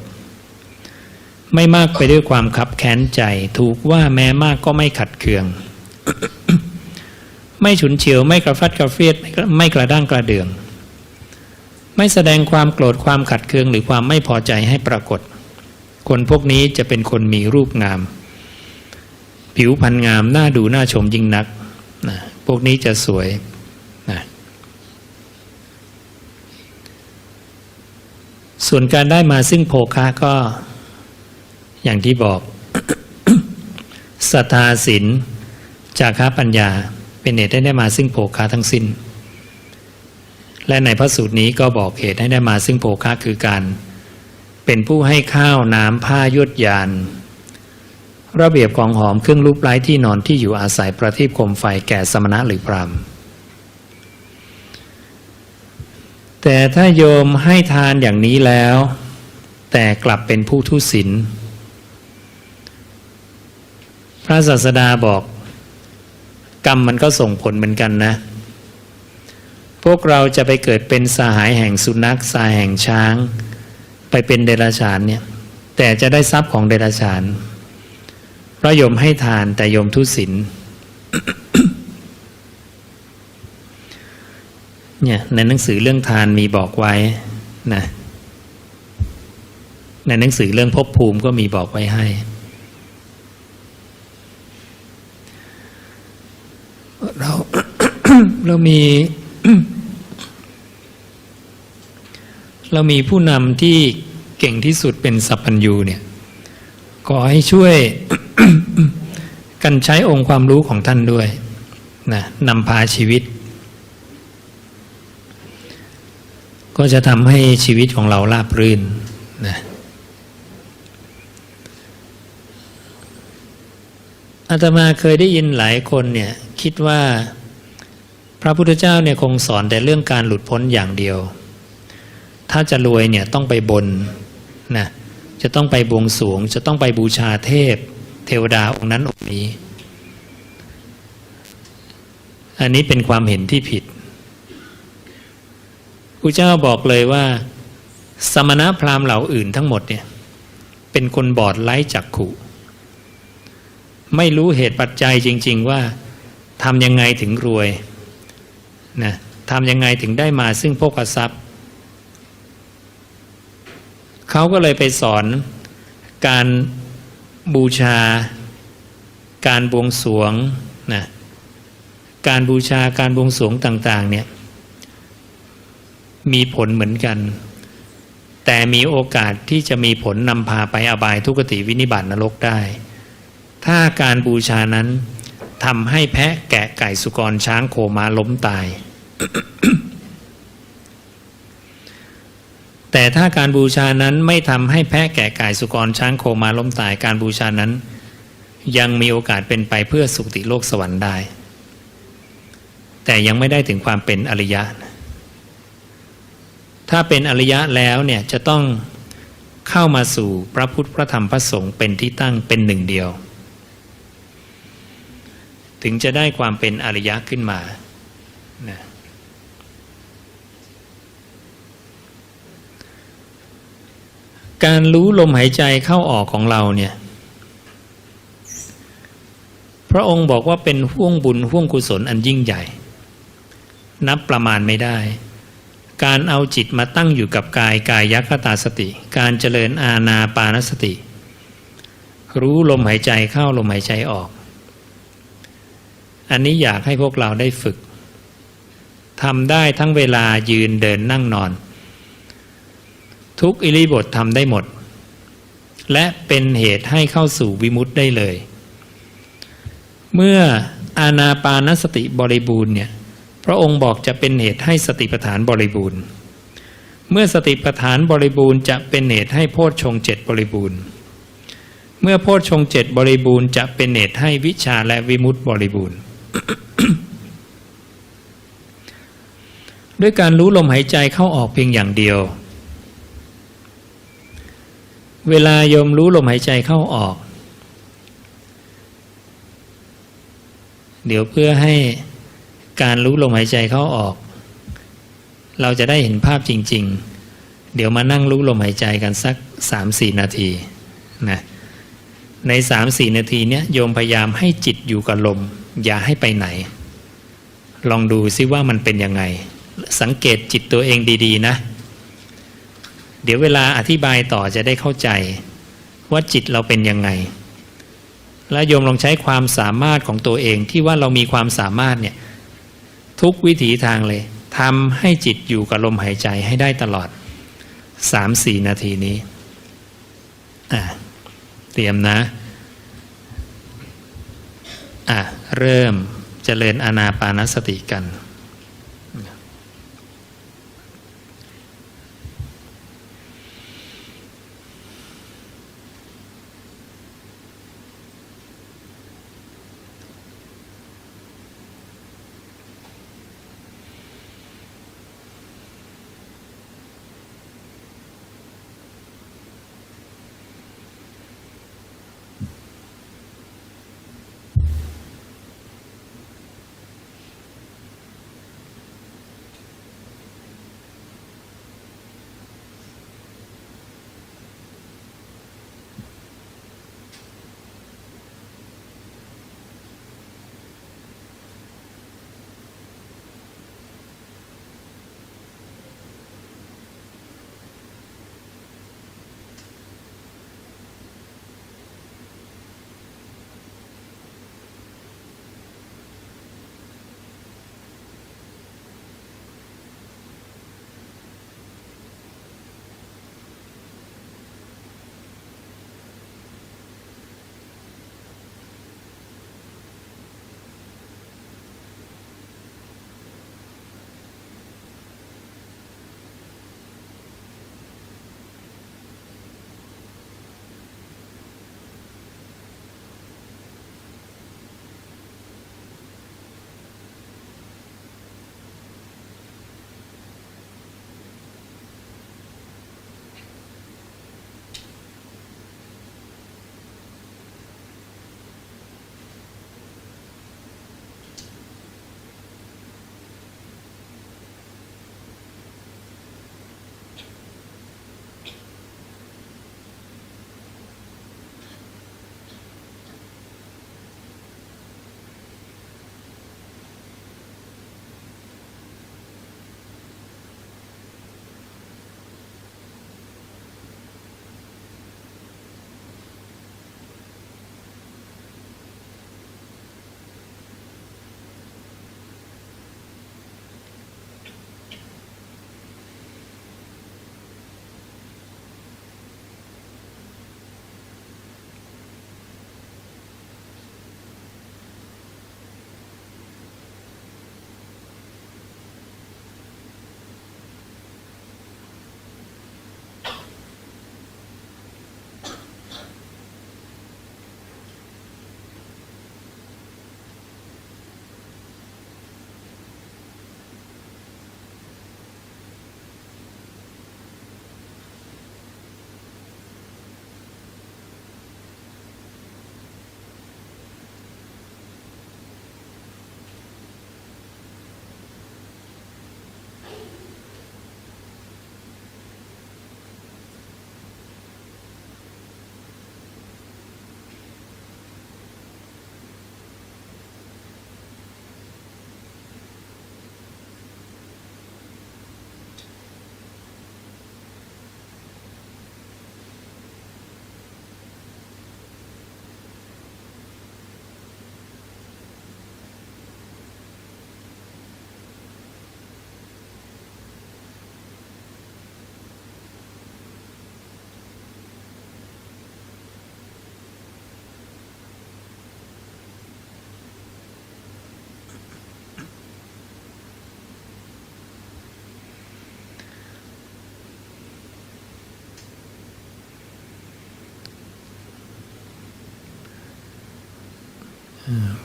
[SPEAKER 2] ไม่มากไปด้วยความคับแค้นใจถูกว่าแม้มากก็ไม่ขัดเคือง ไม่ฉุนเฉียวไม่กระฟัดกระเฟียดไม่กระด้างกระเดื่องไม่แสดงความโกรธความขัดเคืองหรือความไม่พอใจให้ปรากฏคนพวกนี้จะเป็นคนมีรูปงามผิวพรรณงามน่าดูน่าชมยิ่งนักนะพวกนี้จะสวยนะส่วนการได้มาซึ่งโภคะก็อย่างที่บอก ศรัทธาศีลจาคะปัญญาเป็นเหตุให้ได้มาซึ่งโภคะทั้งสิ้นและในพระสูตรนี้ก็บอกเหตุให้ได้มาซึ่งโภคะคือการเป็นผู้ให้ข้าวน้ำผ้ายวดยานระเบียบของหอมเครื่องรูปไล้ที่นอนที่อยู่อาศัยประทีปโคมไฟแก่สมณะหรือพราหมณ์แต่ถ้าโยมให้ทานอย่างนี้แล้ว แต่กลับเป็นผู้ทุศีลพระศาสดาบอกกรรมมันก็ส่งผลเหมือนกันนะพวกเราจะไปเกิดเป็นสหายแห่งสุนัขสหายแห่งช้างไปเป็นเดรัจฉานเนี่ยแต่จะได้ทรัพย์ของเดรัจฉานเพราะโยมให้ทานแต่โยมทุศีล เนี่ยในหนังสือเรื่องทานมีบอกไว้นะในหนังสือเรื่องภพภูมิก็มีบอกไว้ให้ เรา เรามี เรามีผู้นำที่เก่งที่สุดเป็นสัพพัญญูเนี่ยขอให้ช่วย กันใช้องค์ความรู้ของท่านด้วยนะนำพาชีวิตก็จะทำให้ชีวิตของเราราบรื่นนะอาตมาเคยได้ยินหลายคนเนี่ยคิดว่าพระพุทธเจ้าเนี่ยคงสอนแต่เรื่องการหลุดพ้นอย่างเดียวถ้าจะรวยเนี่ยต้องไปบนนะจะต้องไปบวงสรวงจะต้องไปบูชาเทพเทวดาองค์นั้นองค์นี้อันนี้เป็นความเห็นที่ผิดพระเจ้าบอกเลยว่าสมณพราหมณ์เหล่าอื่นทั้งหมดเนี่ยเป็นคนบอดไร้จักขุไม่รู้เหตุปัจจัยจริงๆว่าทำยังไงถึงรวยนะทำยังไงถึงได้มาซึ่งโภคทรัพย์เขาก็เลยไปสอนการบูชาการบวงสรวงนะการบูชาการบวงสรวงต่างๆเนี่ยมีผลเหมือนกันแต่มีโอกาสที่จะมีผลนำพาไปอบายทุกขติวินิบาตนรกได้ถ้าการบูชานั้นทำให้แพะแกะไก่สุกรช้างโคม้าล้มตาย แต่ถ้าการบูชานั้นไม่ทำให้แพะแกะไก่สุกรช้างโคม้าล้มตายการบูชานั้นยังมีโอกาสเป็นไปเพื่อสุคติโลกสวรรค์ได้แต่ยังไม่ได้ถึงความเป็นอริยะถ้าเป็นอริยะแล้วเนี่ยจะต้องเข้ามาสู่พระพุทธพระธรรมพระสงฆ์เป็นที่ตั้งเป็นหนึ่งเดียวถึงจะได้ความเป็นอริยะขึ้นมานะการรู้ลมหายใจเข้าออกของเราเนี่ยพระองค์บอกว่าเป็นห่วงบุญห่วงกุศลอันยิ่งใหญ่นับประมาณไม่ได้การเอาจิตมาตั้งอยู่กับกายกายคตาสติการเจริญอานาปานสติรู้ลมหายใจเข้าลมหายใจออกอันนี้อยากให้พวกเราได้ฝึกทำได้ทั้งเวลายืนเดินนั่งนอนทุกอิริบททำได้หมดและเป็นเหตุให้เข้าสู่วิมุตติได้เลยเมื่ออานาปานสติบริบูรณ์เนี่ยพระองค์บอกจะเป็นเหตุให้สติปัฏฐานบริบูรณ์เมื่อสติปัฏฐานบริบูรณ์จะเป็นเหตุให้โพชฌงค์7บริบูรณ์เมื่อโพชฌงค์7บริบูรณ์จะเป็นเหตุให้วิชาและวิมุตติบริบูรณ์ ด้วยการรู้ลมหายใจเข้าออกเพียงอย่างเดียวเวลาโยมรู้ลมหายใจเข้าออกเดี๋ยวเพื่อให้การรู้ลมหายใจเข้าออกเราจะได้เห็นภาพจริงๆเดี๋ยวมานั่งรู้ลมหายใจกันสัก 3-4 นาทีนะใน 3-4 นาทีเนี้ยโยมพยายามให้จิตอยู่กับลมอย่าให้ไปไหนลองดูซิว่ามันเป็นยังไงสังเกตจิตตัวเองดีๆนะเดี๋ยวเวลาอธิบายต่อจะได้เข้าใจว่าจิตเราเป็นยังไงแล้วโยมลองใช้ความสามารถของตัวเองที่ว่าเรามีความสามารถเนี่ยทุกวิถีทางเลยทำให้จิตอยู่กับลมหายใจให้ได้ตลอด 3-4 นาทีนี้เตรียมนะเริ่มเจริญอานาปานสติกัน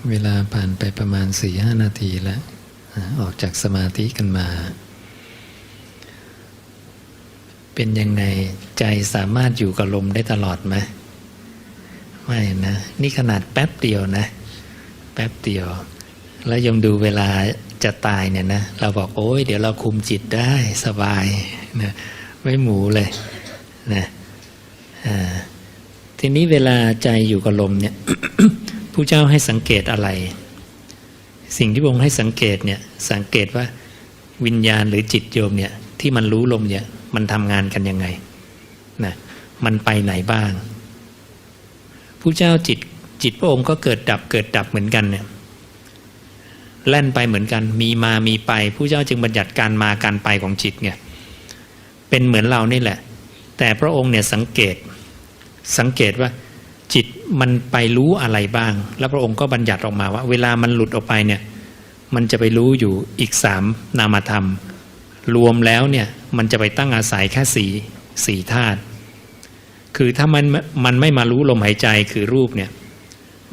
[SPEAKER 2] เวลาผ่านไปประมาณ 4-5 นาทีแล้วออกจากสมาธิกันมา เป็นยังไงใจสามารถอยู่กับลมได้ตลอดไหมไม่นะนี่ขนาดแป๊บเดียวนะแป๊บเดียวแล้วยังดูเวลาจะตายเนี่ยนะเราบอกโอ้ยเดี๋ยวเราคุมจิตได้สบายนะไม่หมูเลยนะทีนี้เวลาใจอยู่กับลมเนี่ย ผู้เจ้าให้สังเกตอะไร สิ่งที่พระองค์ให้สังเกตเนี่ยสังเกตว่าวิญญาณหรือจิตโยมเนี่ยที่มันรู้ลมเนี่ยมันทำงานกันยังไงนะมันไปไหนบ้างผู้เจ้าจิตพระองค์ก็เกิดดับเหมือนกันเนี่ยแล่นไปเหมือนกันมีมามีไปผู้เจ้าจึงบัญญัติการมาการไปของจิตเนี่ยเป็นเหมือนเรานี่แหละแต่พระองค์เนี่ยสังเกตว่าจิตมันไปรู้อะไรบ้างแล้วพระองค์ก็บัญญัติออกมาว่าเวลามันหลุดออกไปเนี่ยมันจะไปรู้อยู่อีก3นามธรรมรวมแล้วเนี่ยมันจะไปตั้งอาศัยแค่สี่ธาตุคือถ้ามันไม่มารู้ลมหายใจคือรูปเนี่ย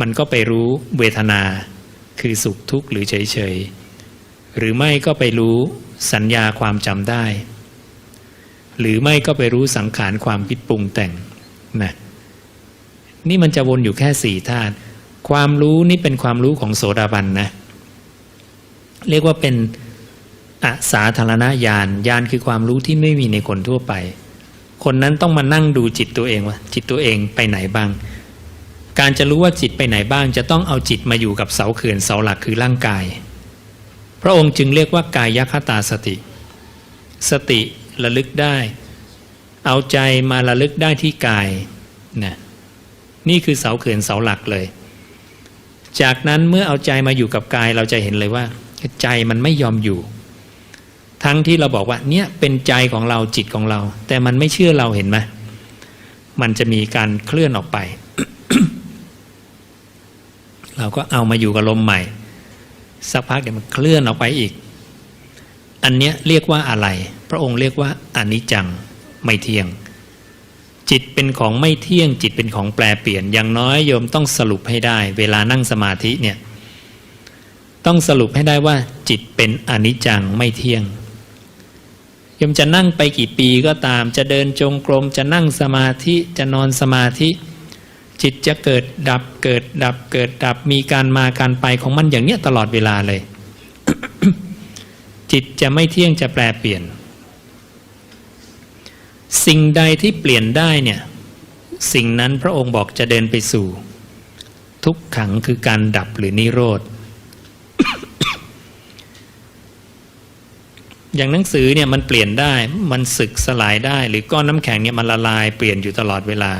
[SPEAKER 2] มันก็ไปรู้เวทนาคือสุขทุกข์หรือเฉยๆหรือไม่ก็ไปรู้สัญญาความจำได้หรือไม่ก็ไปรู้สังขารความคิดปรุงแต่งนะนี่มันจะวนอยู่แค่4ธาตุความรู้นี่เป็นความรู้ของโสดาบันนะเรียกว่าเป็นอสาธารณญาณคือความรู้ที่ไม่มีในคนทั่วไปคนนั้นต้องมานั่งดูจิตตัวเองว่าจิตตัวเองไปไหนบ้างการจะรู้ว่าจิตไปไหนบ้างจะต้องเอาจิตมาอยู่กับเสาเขื่อนเสาหลักคือร่างกายพระองค์จึงเรียกว่ากายคตาสติสติระลึกได้เอาใจมาระลึกได้ที่กายนะนี่คือเสาเขื่อนเสาหลักเลยจากนั้นเมื่อเอาใจมาอยู่กับกายเราจะเห็นเลยว่าใจมันไม่ยอมอยู่ทั้งที่เราบอกว่าเนี่ยเป็นใจของเราจิตของเราแต่มันไม่เชื่อเราเห็นไหมมันจะมีการเคลื่อนออกไป เราก็เอามาอยู่กับลมใหม่สักพักเดี๋ยวมันเคลื่อนออกไปอีกอันเนี้ยเรียกว่าอะไรพระองค์เรียกว่าอนิจจังไม่เที่ยงจิตเป็นของไม่เที่ยงจิตเป็นของแปรเปลี่ยนอย่างน้อยโยมต้องสรุปให้ได้เวลานั่งสมาธิเนี่ยต้องสรุปให้ได้ว่าจิตเป็นอนิจจังไม่เที่ยงโยมจะนั่งไปกี่ปีก็ตามจะเดินจงกรมจะนั่งสมาธิจะนอนสมาธิจิตจะเกิดดับเกิดดับเกิดดับมีการมาการไปของมันอย่างเนี้ยตลอดเวลาเลย จิตจะไม่เที่ยงจะแปรเปลี่ยนสิ่งใดที่เปลี่ยนได้เนี่ยสิ่งนั้นพระองค์บอกจะเดินไปสู่ทุกขังคือการดับหรือนิโรธ อย่างหนังสือเนี่ยมันเปลี่ยนได้มันสึกสลายได้หรือก้อนน้ำแข็งเนี่ยมันละลายเปลี่ยนอยู่ตลอดเวลา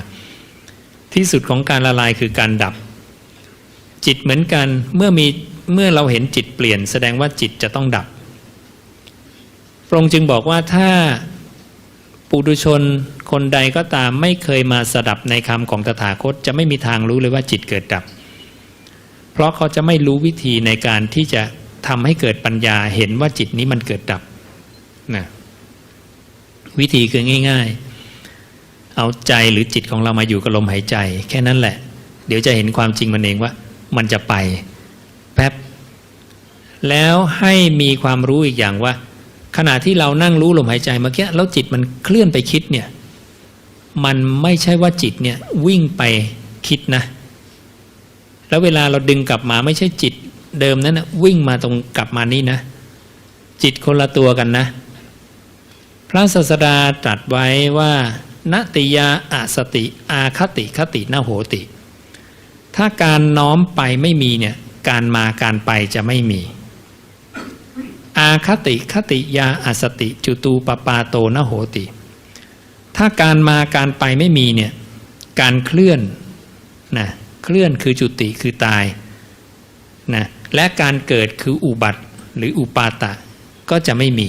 [SPEAKER 2] ที่สุดของการละลายคือการดับจิตเหมือนกันเมื่อเราเห็นจิตเปลี่ยนแสดงว่าจิตจะต้องดับพระองค์จึงบอกว่าถ้าปุถุชนคนใดก็ตามไม่เคยมาสดับในคำของตถาคตจะไม่มีทางรู้เลยว่าจิตเกิดดับเพราะเขาจะไม่รู้วิธีในการที่จะทำให้เกิดปัญญาเห็นว่าจิตนี้มันเกิดดับนะวิธีคือง่ายๆเอาใจหรือจิตของเรามาอยู่กับลมหายใจแค่นั้นแหละเดี๋ยวจะเห็นความจริงมันเองว่ามันจะไปแป๊บแล้วให้มีความรู้อีกอย่างว่าขณะที่เรานั่งรู้ลมหายใจเมื่อกี้แล้วจิตมันเคลื่อนไปคิดเนี่ยมันไม่ใช่ว่าจิตเนี่ยวิ่งไปคิดนะแล้วเวลาเราดึงกลับมาไม่ใช่จิตเดิมนั้นนะวิ่งมาตรงกลับมานี่นะจิตคนละตัวกันนะพระศาสดาตรัสไว้ว่าณติยาอสติอาคติคตินโหติถ้าการน้อมไปไม่มีเนี่ยการมาการไปจะไม่มีอาคติคติยาอสติจุตูปปาโตนโหติถ้าการมาการไปไม่มีเนี่ยการเคลื่อนนะเคลื่อนคือจุติคือตายนะและการเกิดคืออุบัติหรืออุปาตะก็จะไม่มี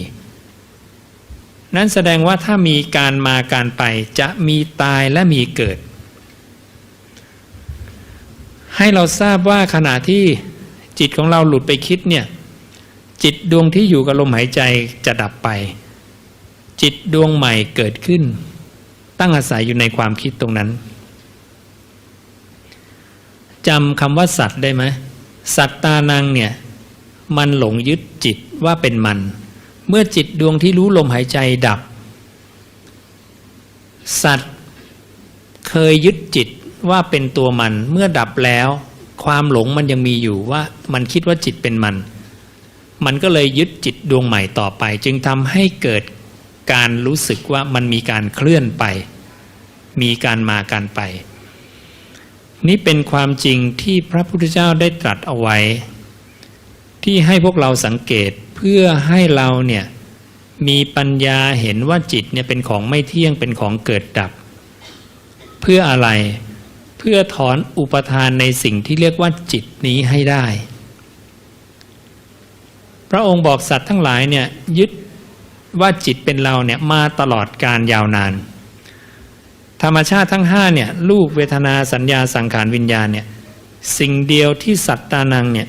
[SPEAKER 2] นั้นแสดงว่าถ้ามีการมาการไปจะมีตายและมีเกิดให้เราทราบว่าขณะที่จิตของเราหลุดไปคิดเนี่ยจิตดวงที่อยู่กับลมหายใจจะดับไปจิตดวงใหม่เกิดขึ้นตั้งอาศัยอยู่ในความคิดตรงนั้น จำคำว่าสัตว์ได้ไหมสัตตานังเนี่ยมันหลงยึดจิตว่าเป็นมันเมื่อจิตดวงที่รู้ลมหายใจดับสัตว์เคยยึดจิตว่าเป็นตัวมันเมื่อดับแล้วความหลงมันยังมีอยู่ว่ามันคิดว่าจิตเป็นมันก็เลยยึดจิตดวงใหม่ต่อไปจึงทำให้เกิดการรู้สึกว่ามันมีการเคลื่อนไปมีการมาการไปนี่เป็นความจริงที่พระพุทธเจ้าได้ตรัสเอาไว้ที่ให้พวกเราสังเกตเพื่อให้เราเนี่ยมีปัญญาเห็นว่าจิตเนี่ยเป็นของไม่เที่ยงเป็นของเกิดดับเพื่ออะไรเพื่อถอนอุปทานในสิ่งที่เรียกว่าจิตนี้ให้ได้พระองค์บอกสัตว์ทั้งหลายเนี่ยยึดว่าจิตเป็นเราเนี่ยมาตลอดการยาวนานธรรมชาติทั้ง5เนี่ยรูปเวทนาสัญญาสังขารวิญญาณเนี่ยสิ่งเดียวที่สัตตานังเนี่ย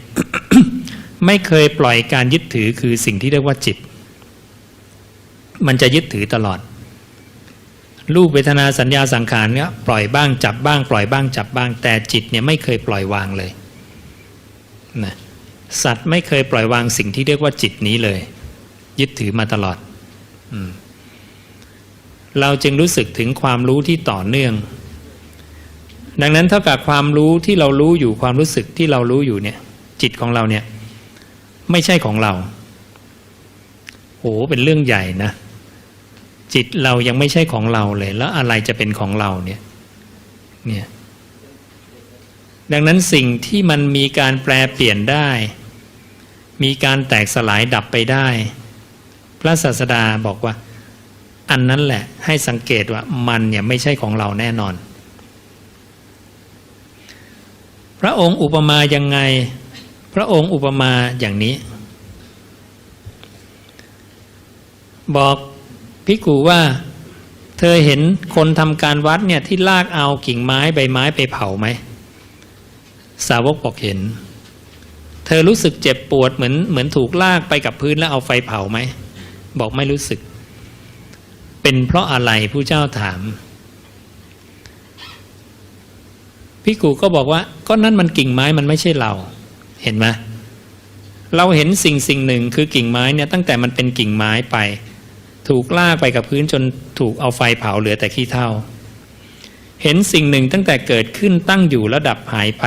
[SPEAKER 2] ไม่เคยปล่อยการยึดถือคือสิ่งที่เรียกว่าจิตมันจะยึดถือตลอดรูปเวทนาสัญญาสังขารเนี่ยปล่อยบ้างจับบ้างปล่อยบ้างจับบ้างแต่จิตเนี่ยไม่เคยปล่อยวางเลยนะสัตว์ไม่เคยปล่อยวางสิ่งที่เรียกว่าจิตนี้เลยยึดถือมาตลอดเราจึงรู้สึกถึงความรู้ที่ต่อเนื่องดังนั้นเท่ากับความรู้ที่เรารู้อยู่ความรู้สึกที่เรารู้อยู่เนี่ยจิตของเราเนี่ยไม่ใช่ของเราโอ้เป็นเรื่องใหญ่นะจิตเรายังไม่ใช่ของเราเลยแล้วอะไรจะเป็นของเราเนี่ยดังนั้นสิ่งที่มันมีการแปรเปลี่ยนได้มีการแตกสลายดับไปได้พระศาสดาบอกว่าอันนั้นแหละให้สังเกตว่ามันเนี่ยไม่ใช่ของเราแน่นอนพระองค์อุปมายังไงพระองค์อุปมาอย่างนี้บอกภิกขุว่าเธอเห็นคนทำการวัดเนี่ยที่ลากเอากิ่งไม้ใบไม้ไปเผาไหมสาวกบอกเห็นเธอรู้สึกเจ็บปวดเหมือนถูกลากไปกับพื้นแล้วเอาไฟเผาไหมบอกไม่รู้สึกเป็นเพราะอะไรผู้เจ้าถามภิกขุก็บอกว่าก็นั่นมันกิ่งไม้มันไม่ใช่เราเห็นไหมเราเห็นสิ่งหนึ่งคือกิ่งไม้เนี่ยตั้งแต่มันเป็นกิ่งไม้ไปถูกลากไปกับพื้นจนถูกเอาไฟเผาเหลือแต่ขี้เถ้าเห็นสิ่งหนึ่งตั้งแต่เกิดขึ้นตั้งอยู่แล้วดับหายไป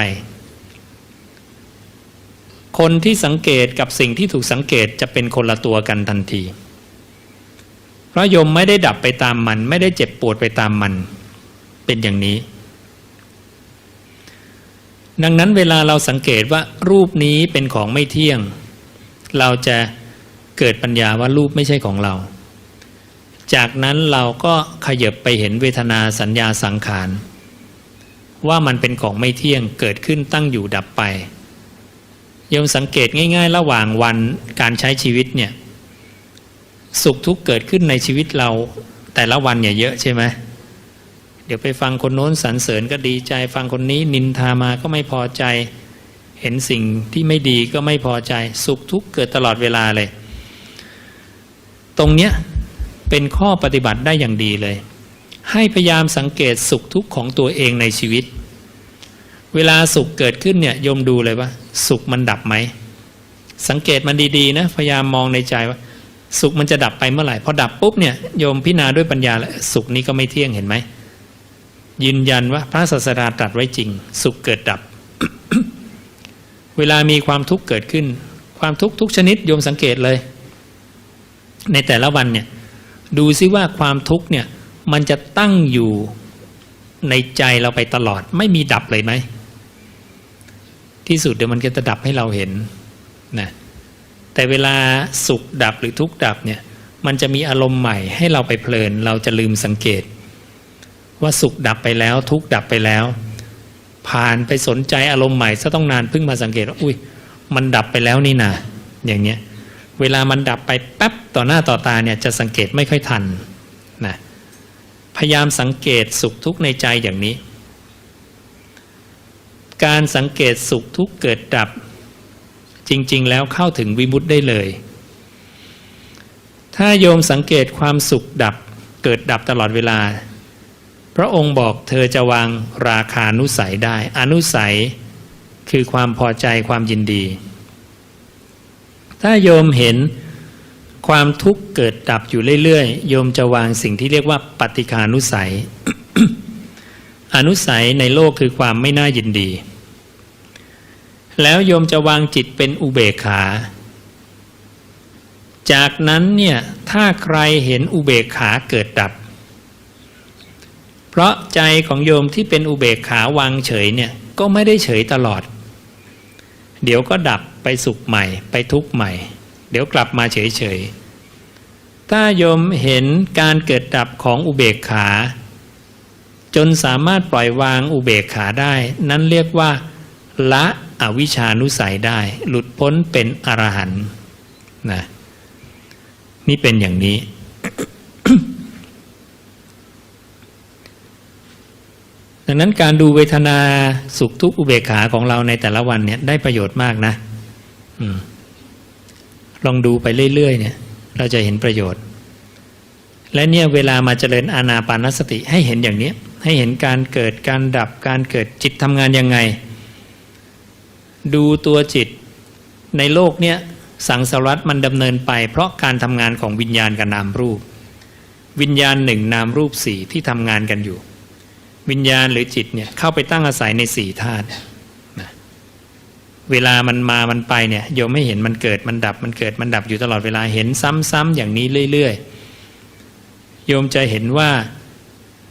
[SPEAKER 2] คนที่สังเกตกับสิ่งที่ถูกสังเกตจะเป็นคนละตัวกันทันทีเพราะโยมไม่ได้ดับไปตามมันไม่ได้เจ็บปวดไปตามมันเป็นอย่างนี้ดังนั้นเวลาเราสังเกตว่ารูปนี้เป็นของไม่เที่ยงเราจะเกิดปัญญาว่ารูปไม่ใช่ของเราจากนั้นเราก็ขยับไปเห็นเวทนาสัญญาสังขารว่ามันเป็นของไม่เที่ยงเกิดขึ้นตั้งอยู่ดับไปโยมสังเกตง่ายๆระหว่างวันการใช้ชีวิตเนี่ยสุขทุกข์เกิดขึ้นในชีวิตเราแต่ละวันเนี่ยเยอะใช่ไหมเดี๋ยวไปฟังคนโน้นสรรเสริญก็ดีใจฟังคนนี้นินทามาก็ไม่พอใจเห็นสิ่งที่ไม่ดีก็ไม่พอใจสุขทุกข์เกิดตลอดเวลาเลยตรงเนี้ยเป็นข้อปฏิบัติได้อย่างดีเลยให้พยายามสังเกตสุขทุกข์ของตัวเองในชีวิตเวลาสุขเกิดขึ้นเนี่ยโยมดูเลยว่าสุขมันดับไหมสังเกตมันดีๆนะพยายามมองในใจว่าสุขมันจะดับไปเมื่อไหร่พอดับปุ๊บเนี่ยโยมพิจารณาด้วยปัญญาแล้วสุขนี้ก็ไม่เที่ยงเห็นไหมยืนยันว่าพระศาสดาตรัสไว้จริงสุขเกิดดับ เวลามีความทุกข์เกิดขึ้นความทุกข์ทุกชนิดโยมสังเกตเลยในแต่ละวันเนี่ยดูซิว่าความทุกข์เนี่ยมันจะตั้งอยู่ในใจเราไปตลอดไม่มีดับเลยไหมที่สุดเดี๋ยวมันก็จะดับให้เราเห็นนะแต่เวลาสุขดับหรือทุกข์ดับเนี่ยมันจะมีอารมณ์ใหม่ให้เราไปเพลินเราจะลืมสังเกตว่าสุขดับไปแล้วทุกข์ดับไปแล้วผ่านไปสนใจอารมณ์ใหม่ซะต้องนานเพิ่งมาสังเกตว่าอุ้ยมันดับไปแล้วนี่นะอย่างเนี้ยเวลามันดับไปแป๊บต่อหน้าต่อตาเนี่ยจะสังเกตไม่ค่อยทันนะพยายามสังเกตสุขทุกข์ในใจอย่างนี้การสังเกตสุขทุกข์เกิดดับจริงๆแล้วเข้าถึงวิมุตติได้เลยถ้าโยมสังเกตความสุขดับเกิดดับตลอดเวลาพระองค์บอกเธอจะวางราคานุสัยได้อนุสัย คือความพอใจความยินดีถ้าโยมเห็นความทุกข์เกิดดับอยู่เรื่อยๆโยมจะวางสิ่งที่เรียกว่าปฏิฆานุสัย อนุสัยในโลกคือความไม่น่ายินดีแล้วโยมจะวางจิตเป็นอุเบกขาจากนั้นเนี่ยถ้าใครเห็นอุเบกขาเกิดดับเพราะใจของโยมที่เป็นอุเบกขาวางเฉยเนี่ยก็ไม่ได้เฉยตลอดเดี๋ยวก็ดับไปสุขใหม่ไปทุกข์ใหม่เดี๋ยวกลับมาเฉยๆถ้าโยมเห็นการเกิดดับของอุเบกขาจนสามารถปล่อยวางอุเบกขาได้นั้นเรียกว่าละอวิชชานุสัยได้หลุดพ้นเป็นอรหันต์นะนี่เป็นอย่างนี้ ดังนั้นการดูเวทนาสุขทุกข์อุเบกขาของเราในแต่ละวันเนี่ยได้ประโยชน์มากนะลองดูไปเรื่อยๆเนี่ยเราจะเห็นประโยชน์และเนี่ยเวลามาเจริญอานาปานสติให้เห็นอย่างนี้ให้เห็นการเกิดการดับการเกิดจิตทำงานยังไงดูตัวจิตในโลกเนี่ยสังสารวัฏมันดำเนินไปเพราะการทำงานของวิญญาณกับนามรูปวิญญาณหนึ่งนามรูปสี่ที่ทำงานกันอยู่วิญญาณหรือจิตเนี่ยเข้าไปตั้งอาศัยในสี่ธาตุนะเวลามันมามันไปเนี่ยโยมไม่เห็นมันเกิดมันดับมันเกิดมันดับอยู่ตลอดเวลาเห็นซ้ำๆอย่างนี้เรื่อยๆโยมจะเห็นว่า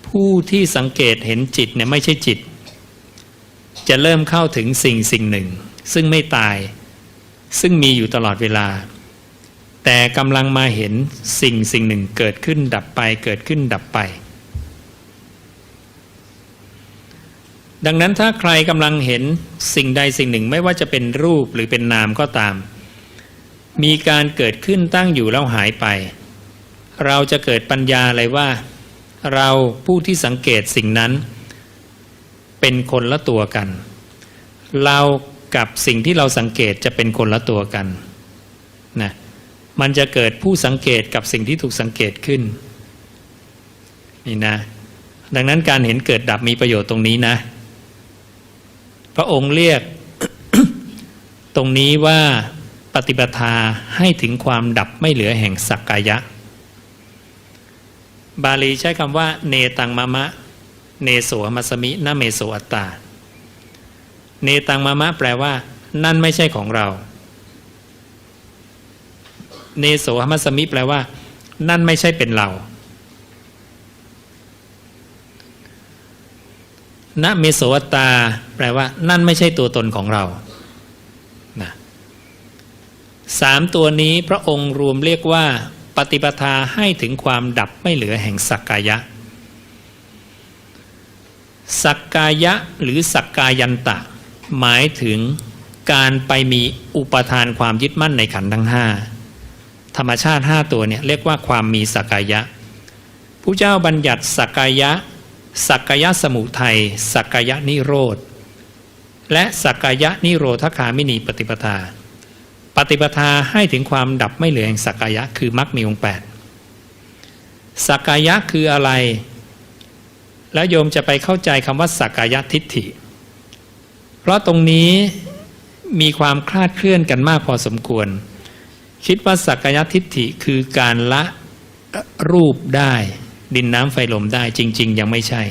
[SPEAKER 2] ผู้ที่สังเกตเห็นจิตเนี่ยไม่ใช่จิตจะเริ่มเข้าถึงสิ่งหนึ่งซึ่งไม่ตายซึ่งมีอยู่ตลอดเวลาแต่กำลังมาเห็นสิ่งหนึ่งเกิดขึ้นดับไปเกิดขึ้นดับไปดังนั้นถ้าใครกำลังเห็นสิ่งใดสิ่งหนึ่งไม่ว่าจะเป็นรูปหรือเป็นนามก็ตามมีการเกิดขึ้นตั้งอยู่แล้วหายไปเราจะเกิดปัญญาเลยว่าเราผู้ที่สังเกตสิ่งนั้นเป็นคนละตัวกันเรากับสิ่งที่เราสังเกตจะเป็นคนละตัวกันนะมันจะเกิดผู้สังเกตกับสิ่งที่ถูกสังเกตขึ้นนี่นะดังนั้นการเห็นเกิดดับมีประโยชน์ตรงนี้นะพระองค์เรียก ตรงนี้ว่าปฏิปทาให้ถึงความดับไม่เหลือแห่งสักกายะบาลีใช้คำว่าเนตังมะมะเนโสมัสมินะเมโสอัตตาเนตังมะมะแปลว่านั่นไม่ใช่ของเราเนโสมัสมิแปลว่านั่นไม่ใช่เป็นเรานะเมโสอัตตาแปลว่านั่นไม่ใช่ตัวตนของเรานะสามตัวนี้พระองค์รวมเรียกว่าปฏิปทาให้ถึงความดับไม่เหลือแห่งสักกายะสักกายะหรือสักกายันตะหมายถึงการไปมีอุปทานความยึดมั่นในขันธ์ทั้งห้าธรรมชาติ5ตัวเนี่ยเรียกว่าความมีสักกายะผู้เจ้าบัญญัติสักกายะสักกายสมุทัยสักกายนิโรธและสักกายนิโรธคามินีปฏิปทาปฏิปทาให้ถึงความดับไม่เหลือแห่งสักกายะคือมรรคมีองค์8สักกายะคืออะไรแล้วโยมจะไปเข้าใจคำว่าสักกายทิฏฐิเพราะตรงนี้มีความคลาดเคลื่อนกันมากพอสมควรคิดว่าสักกายทิฏฐิคือการละรูปได้ดินน้ำไฟลมได้จริงๆยังไม่ใช่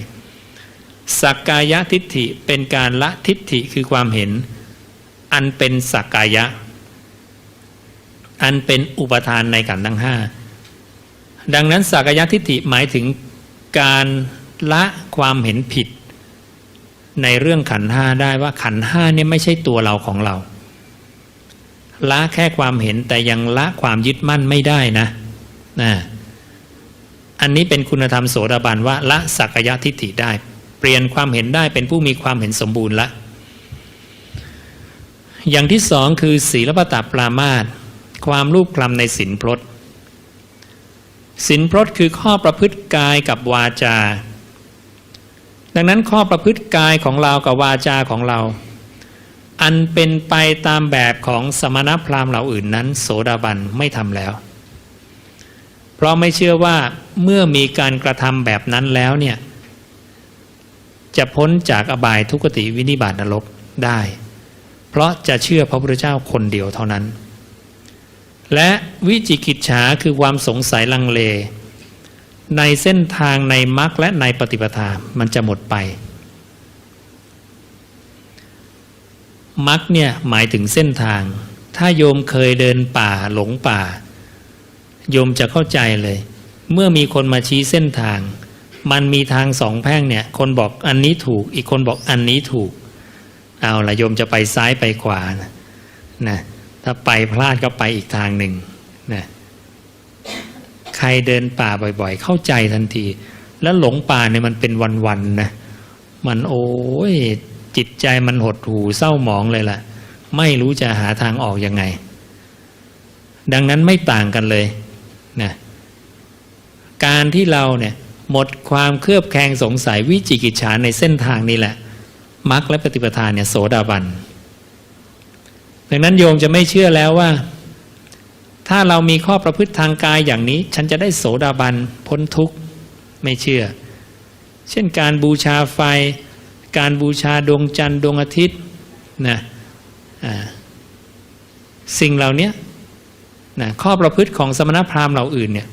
[SPEAKER 2] สักกายทิฏฐิเป็นการละทิฏฐิคือความเห็นอันเป็นสักกายะอันเป็นอุปทานในขันธ์ทั้งห้าดังนั้นสักกายทิฏฐิหมายถึงการละความเห็นผิดในเรื่องขันธ์ห้าได้ว่าขันธ์ห้าเนี่ยไม่ใช่ตัวเราของเราละแค่ความเห็นแต่ยังละความยึดมั่นไม่ได้นะอันนี้เป็นคุณธรรมโสดาบันว่าละสักกายทิฏฐิได้เปลี่ยนความเห็นได้เป็นผู้มีความเห็นสมบูรณ์ละอย่างที่สองคือศีลปตปรามาสความรูปคลำในศีลพรตศีลพรตคือข้อประพฤติกายกับวาจาดังนั้นข้อประพฤติกายของเรากับวาจาของเราอันเป็นไปตามแบบของสมณพราหมณ์เหล่าอื่นนั้นโสดาบันไม่ทำแล้วเพราะไม่เชื่อว่าเมื่อมีการกระทำแบบนั้นแล้วเนี่ยจะพ้นจากอบายทุกขติวินิบาตนรกได้ ราะจะเชื่อพระพุทธเจ้าคนเดียวเท่านั้นและวิจิกิจฉาคือความสงสัยลังเลในเส้นทางในมรรคและในปฏิปทามันจะหมดไปมรรคเนี่ยหมายถึงเส้นทางถ้าโยมเคยเดินป่าหลงป่าโยมจะเข้าใจเลยเมื่อมีคนมาชี้เส้นทางมันมีทางสองแพร่งเนี่ยคนบอกอันนี้ถูกอีกคนบอกอันนี้ถูกเอาละโยมจะไปซ้ายไปขวานะถ้าไปพลาดก็ไปอีกทางหนึ่งนะใครเดินป่าบ่อยๆเข้าใจทันทีแล้วหลงป่าเนี่ยมันเป็นวันๆนะมันโอ้ยจิตใจมันหดหู่เศร้าหมองเลยล่ะไม่รู้จะหาทางออกยังไงดังนั้นไม่ต่างกันเลยนะการที่เราเนี่ยหมดความเคลือบแคลงสงสัยวิจิกิจฉาในเส้นทางนี้แหละมรรคและปฏิปทาเนี่ยโสดาบันดังนั้นโยมจะไม่เชื่อแล้วว่าถ้าเรามีข้อประพฤติทางกายอย่างนี้ฉันจะได้โสดาบันพ้นทุกข์ไม่เชื่อเช่นการบูชาไฟการบูชาดวงจันทร์ดวงอาทิตย์นะสิ่งเหล่านี้นะข้อประพฤติของสมณพราหมณ์เหล่าอื่นเนี่ย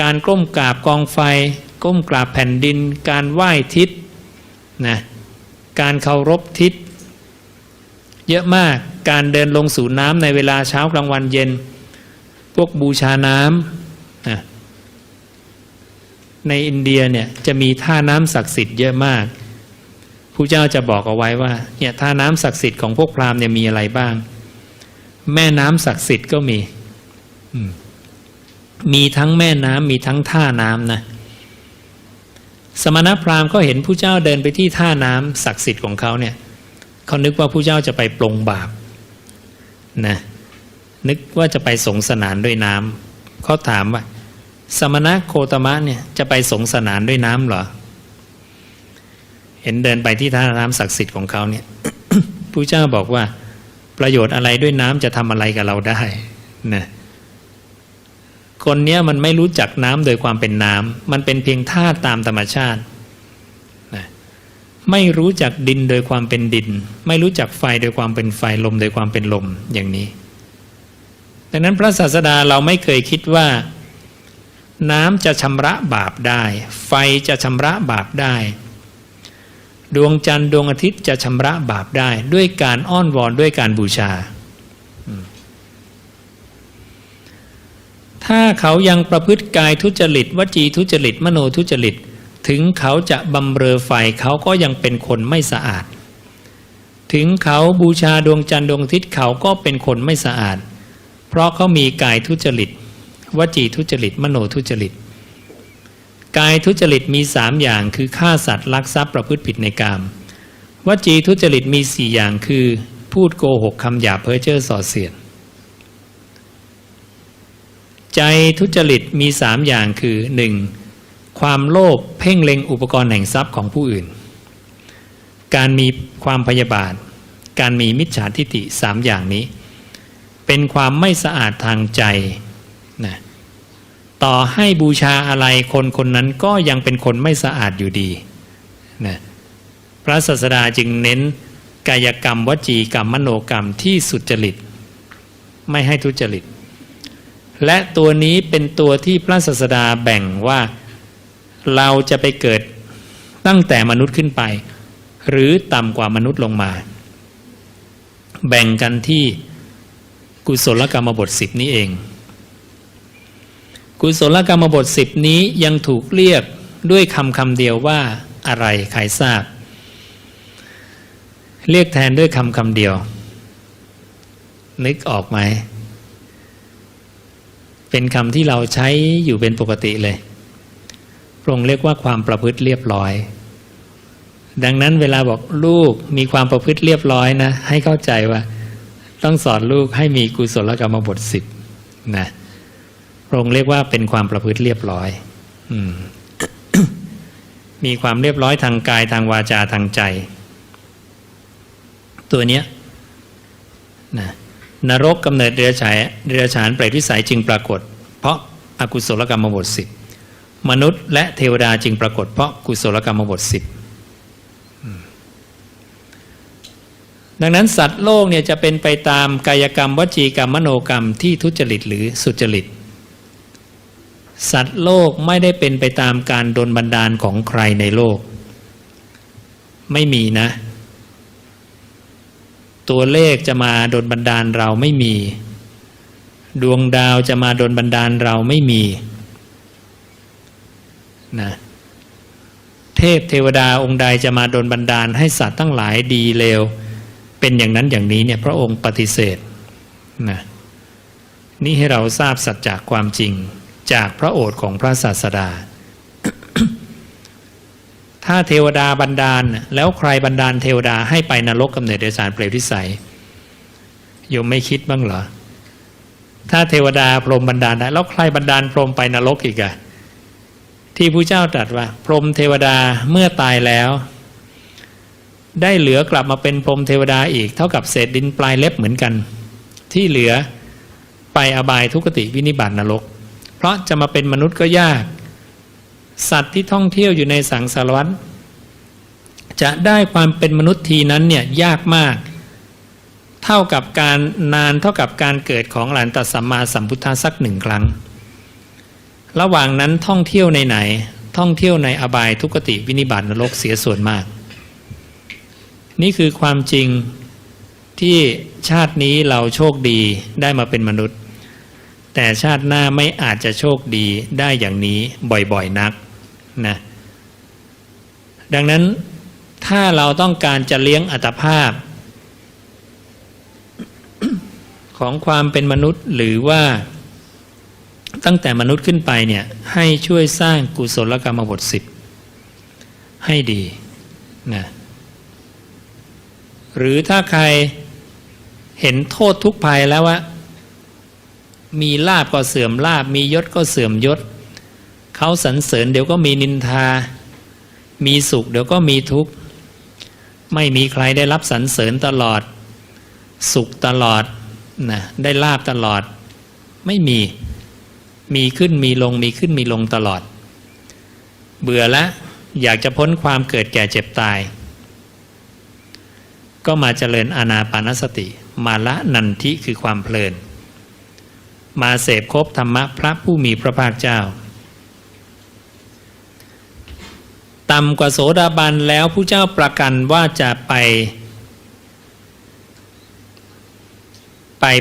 [SPEAKER 2] การก้มกราบกองไฟก้มกราบแผ่นดินการไหว้ทิศนะการเคารพทิศเยอะมากการเดินลงสู่น้ำในเวลาเช้ากลางวันเย็นพวกบูชาน้ำนะในอินเดียเนี่ยจะมีท่าน้ำศักดิ์สิทธิ์เยอะมากพระเจ้าจะบอกเอาไว้ว่าเนี่ยท่าน้ำศักดิ์สิทธิ์ของพวกพราหมณ์เนี่ยมีอะไรบ้างแม่น้ำศักดิ์สิทธิ์ก็มีทั้งแม่น้ำมีทั้งท่าน้ำนะสมณพราหมณ์ก็เห็นพระเจ้าเดินไปที่ท่าน้ำศักดิ์สิทธิ์ของเขาเนี่ยเขานึกว่าพระเจ้าจะไปปลงบาปนะนึกว่าจะไปสงสนานด้วยน้ำเขาถามว่าสมณโคตมะเนี่ยจะไปสงสนานด้วยน้ำเหรอเห็นเดินไปที่ท่าน้ำศักดิ์สิทธิ์ของเขาเนี่ย พระเจ้าบอกว่าประโยชน์อะไรด้วยน้ำจะทำอะไรกับเราได้นะคนเนี้ยมันไม่รู้จักน้ำโดยความเป็นน้ำมันเป็นเพียงธาตุตามธรรมชาตินะไม่รู้จักดินโดยความเป็นดินไม่รู้จักไฟโดยความเป็นไฟลมโดยความเป็นลมอย่างนี้ดังนั้นพระศาสดาเราไม่เคยคิดว่าน้ำจะชำระบาปได้ไฟจะชำระบาปได้ดวงจันทร์ดวงอาทิตย์จะชำระบาปได้ด้วยการอ้อนวอนด้วยการบูชาถ้าเขายังประพฤติกายทุจริตวจีทุจริตมโนทุจริตถึงเขาจะบำเรอไฟเขาก็ยังเป็นคนไม่สะอาดถึงเขาบูชาดวงจันทร์ดวงอาทิตย์เขาก็เป็นคนไม่สะอาดเพราะเขามีกายทุจริตวจีทุจริตมโนทุจริตกายทุจริตมี3อย่างคือฆ่าสัตว์ลักทรัพย์ประพฤติผิดในกามวจีทุจริตมี4อย่างคือพูดโกหกคำหยาบเพ้อเจ้อส่อเสียดใจทุจริตมี3อย่างคือ 1. ความโลภเพ่งเล็งอุปกรณ์แห่งทรัพย์ของผู้อื่นการมีความพยาบาทการมีมิจฉาทิฏฐิ3อย่างนี้เป็นความไม่สะอาดทางใจนะต่อให้บูชาอะไรคนคนนั้นก็ยังเป็นคนไม่สะอาดอยู่ดีนะพระศาสดาจึงเน้นกายกรรมวจีกรรมมโนกรรมที่สุจริตไม่ให้ทุจริตและตัวนี้เป็นตัวที่พระศาสดาแบ่งว่าเราจะไปเกิดตั้งแต่มนุษย์ขึ้นไปหรือต่ำกว่ามนุษย์ลงมาแบ่งกันที่กุศลกรรมบท10นี้เองกุศลกรรมบท10นี้ยังถูกเรียกด้วยคำเดียวว่าอะไรใครทราบเรียกแทนด้วยคำเดียวนึกออกไหมเป็นคำที่เราใช้อยู่เป็นปกติเลยพระองค์เรียกว่าความประพฤติเรียบร้อยดังนั้นเวลาบอกลูกมีความประพฤติเรียบร้อยนะให้เข้าใจว่าต้องสอนลูกให้มีกุศลกรรมบท10นะพระองค์เรียกว่าเป็นความประพฤติเรียบร้อย มีความเรียบร้อยทางกายทางวาจาทางใจตัวเนี้ยนะนรกกำเนิดเดรัจฉานเปรตวิสัยจึงปรากฏเพราะอกุศลกรรมบท10มนุษย์และเทวดาจึงปรากฏเพราะกุศลกรรมบท10 ดังนั้นสัตว์โลกเนี่ยจะเป็นไปตามกายกรรมวจีกรรมมโนกรรมที่ทุจริตหรือสุจริตสัตว์โลกไม่ได้เป็นไปตามการดลบันดาลของใครในโลกไม่มีนะตัวเลขจะมาดลบันดาลเราไม่มีดวงดาวจะมาดลบันดาลเราไม่มีนะเทพเทวดาองค์ใดจะมาดลบันดาลให้สัตว์ทั้งหลายดีเลวเป็นอย่างนั้นอย่างนี้เนี่ยพระองค์ปฏิเสธนะนี่ให้เราทราบสัจจะความจริงจากพระโอษฐ์ของพระศาสดา ถ้าเทวดาบันดาลแล้วใครบันดาลเทวดาให้ไปนรกกำเนิดเดรัจฉานเปรตวิสัยโยมไม่คิดบ้างเหรอถ้าเทวดาพรหมบันดาลได้แล้วใครบันดาลพรหมไปนรกอีกอะที่พระเจ้าตรัสว่าพรหมเทวดาเมื่อตายแล้วได้เหลือกลับมาเป็นพรหมเทวดาอีกเท่ากับเศษดินปลายเล็บเหมือนกันที่เหลือไปอบายทุกขติวินิบาตนรกเพราะจะมาเป็นมนุษย์ก็ยากสัตว์ที่ท่องเที่ยวอยู่ในสังสารวัฏจะได้ความเป็นมนุษย์ทีนั้นเนี่ยยากมากเท่ากับการนานเท่ากับการเกิดของอรหันตสัมมาสัมพุทธะสักหนึ่งครั้งระหว่างนั้นท่องเที่ยวในไหนท่องเที่ยวในอบายทุกขติวินิบาตนรกเสียส่วนมากนี่คือความจริงที่ชาตินี้เราโชคดีได้มาเป็นมนุษย์แต่ชาติหน้าไม่อาจจะโชคดีได้อย่างนี้บ่อยๆนักนะดังนั้นถ้าเราต้องการจะเลี้ยงอัตภาพ ของความเป็นมนุษย์หรือว่าตั้งแต่มนุษย์ขึ้นไปเนี่ยให้ช่วยสร้างกุศลกรรมบท10ให้ดีนะหรือถ้าใครเห็นโทษทุกภัยแล้วว่ามีลาภก็เสื่อมลาภมียศก็เสื่อมยศเขาสรรเสริญเดี๋ยวก็มีนินทามีสุขเดี๋ยวก็มีทุกข์ไม่มีใครได้รับสรรเสริญตลอดสุขตลอดนะได้ลาภตลอดไม่มีขึ้นมีลงมีขึ้นมีลงตลอดเบื่อแล้วอยากจะพ้นความเกิดแก่เจ็บตายก็มาเจริญอานาปานสติมาละนันทิคือความเพลินมาเสพคบธรรมะพระผู้มีพระภาคเจ้าต่ำกว่าโสดาบันแล้วผู้เจ้าประกันว่าจะไป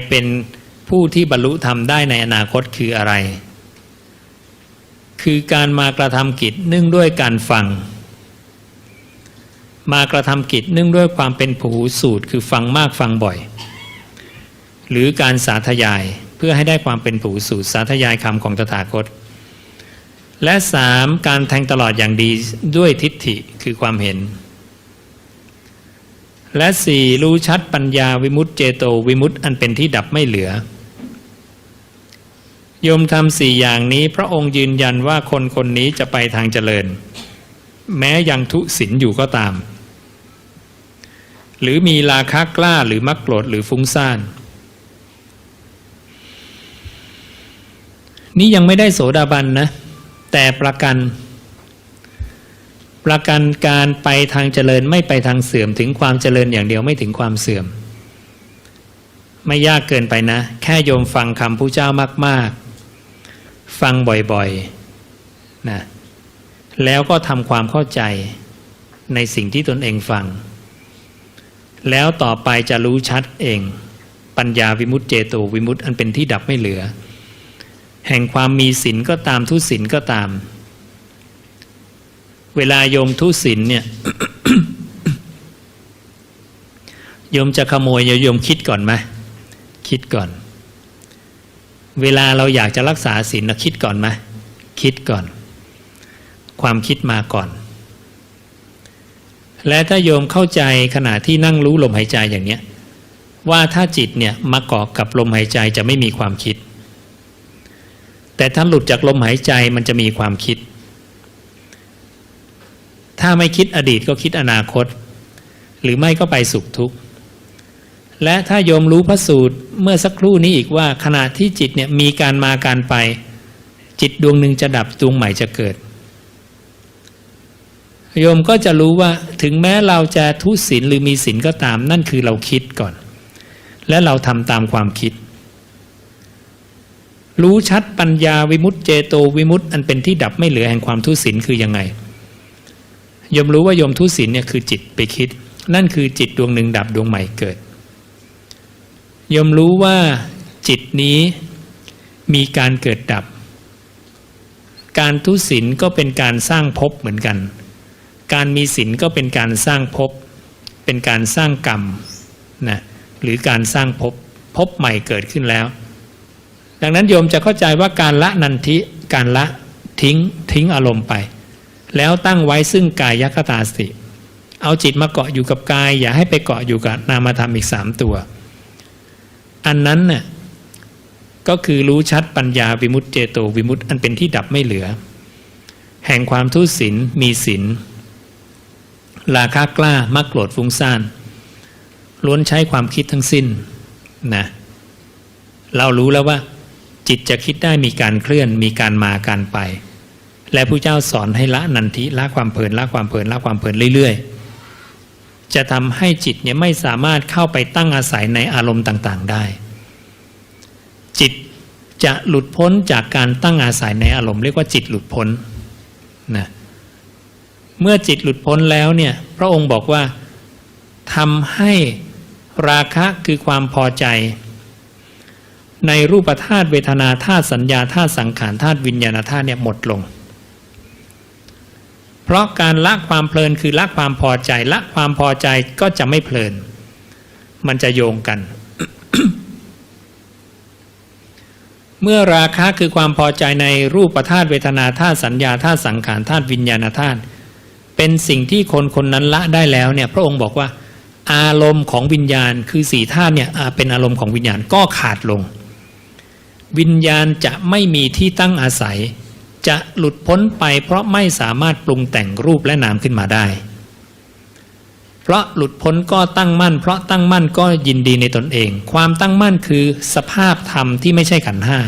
[SPEAKER 2] เป็นผู้ที่บรรลุธรรมได้ในอนาคตคืออะไรคือการมากระทำกิจเนื่องด้วยการฟังมากระทำกิจเนื่องด้วยความเป็นผู้หูสูตรคือฟังมากฟังบ่อยหรือการสาธยายเพื่อให้ได้ความเป็นผู้หูสูตรสาธยายคำของตถาคตและ3การแทงตลอดอย่างดีด้วยทิฏฐิคือความเห็นและ4รู้ชัดปัญญาวิมุตติเจโตวิมุตติอันเป็นที่ดับไม่เหลือโยมทำ4อย่างนี้พระองค์ยืนยันว่าคนคนนี้จะไปทางเจริญแม้ยังทุศีลอยู่ก็ตามหรือมีราคะกล้าหรือมักโกรธหรือฟุ้งซ่านนี่ยังไม่ได้โสดาบันนะแต่ประกันการไปทางเจริญไม่ไปทางเสื่อมถึงความเจริญอย่างเดียวไม่ถึงความเสื่อมไม่ยากเกินไปนะแค่โยมฟังคำผู้เจ้ามากๆฟังบ่อยๆนะแล้วก็ทำความเข้าใจในสิ่งที่ตนเองฟังแล้วต่อไปจะรู้ชัดเองปัญญาวิมุตติเจโตวิมุตติอันเป็นที่ดับไม่เหลือแห่งความมีศีลก็ตามทุศีลก็ตามเวลาโยมทุศีลเนี่ย โยมจะขโมยโยมคิดก่อนไหมคิดก่อนเวลาเราอยากจะรักษาศีลเราคิดก่อนไหมคิดก่อนความคิดมาก่อนและถ้าโยมเข้าใจขณะที่นั่งรู้ลมหายใจอย่างเนี้ยว่าถ้าจิตเนี่ยมาเกาะกับลมหายใจจะไม่มีความคิดแต่ถ้าหลุดจากลมหายใจมันจะมีความคิดถ้าไม่คิดอดีตก็คิดอนาคตหรือไม่ก็ไปสุขทุกข์และถ้าโยมรู้พระสูตรเมื่อสักครู่นี้อีกว่าขณะที่จิตเนี่ยมีการมาการไปจิตดวงหนึ่งจะดับดวงใหม่จะเกิด โยมก็จะรู้ว่าถึงแม้เราจะทุศีลหรือมีศีลก็ตามนั่นคือเราคิดก่อนและเราทำตามความคิดรู้ชัดปัญญาวิมุตติเจโตวิมุตติอันเป็นที่ดับไม่เหลือแห่งความทุศีลคือยังไงโยมรู้ว่าโยมทุศีลเนี่ยคือจิตไปคิดนั่นคือจิตดวงหนึ่งดับดวงใหม่เกิดโยมรู้ว่าจิตนี้มีการเกิดดับการทุศีลก็เป็นการสร้างภพเหมือนกันการมีศีลก็เป็นการสร้างภพเป็นการสร้างกรรมนะหรือการสร้างภพใหม่เกิดขึ้นแล้วดังนั้นโยมจะเข้าใจว่าการละนันทิการละทิ้งอารมณ์ไปแล้วตั้งไว้ซึ่งกายคตาสติเอาจิตมาเกาะอยู่กับกายอย่าให้ไปเกาะอยู่กับนามธรรมอีก3ตัวอันนั้นน่ะก็คือรู้ชัดปัญญาวิมุตติเจโตวิมุตติอันเป็นที่ดับไม่เหลือแห่งความทุศีลมีศีลราคะกล้ามากโกรธฟุ้งซ่านล้วนใช้ความคิดทั้งสิ้นนะเรารู้แล้วว่าจิตจะคิดได้มีการเคลื่อนมีการมาการไปและพระเจ้าสอนให้ละนันทิละความเพลินละความเพลินละความเพลินเรื่อยๆจะทำให้จิตเนี่ยไม่สามารถเข้าไปตั้งอาศัยในอารมณ์ต่างๆได้จิตจะหลุดพ้นจากการตั้งอาศัยในอารมณ์เรียกว่าจิตหลุดพ้นนะเมื่อจิตหลุดพ้นแล้วเนี่ยพระองค์บอกว่าทำให้ราคะคือความพอใจในรูปธาตุเวทนาธาตุสัญญาธาตุสังขารธาตุวิญญาณธาตุเนี่ยหมดลงเพราะการละความเพลินคือละความพอใจละความพอใจก็จะไม่เพลินมันจะโยงกัน เมื่อราคะคือความพอใจในรูปธาตุเวทนาธาตุสัญญาธาตุสังขารธาตุวิญญาณธาตุเป็นสิ่งที่คนนั้นละได้แล้วเนี่ยพระองค์บอกว่าอารมณ์ของวิญญาณคือ4ธาตุเนี่ยเป็นอารมณ์ของวิญญาณก็ขาดลงวิญญาณจะไม่มีที่ตั้งอาศัยจะหลุดพ้นไปเพราะไม่สามารถปรุงแต่งรูปและนามขึ้นมาได้เพราะหลุดพ้นก็ตั้งมั่นเพราะตั้งมั่นก็ยินดีในตนเองความตั้งมั่นคือสภาพธรรมที่ไม่ใช่ขันธ์ห้า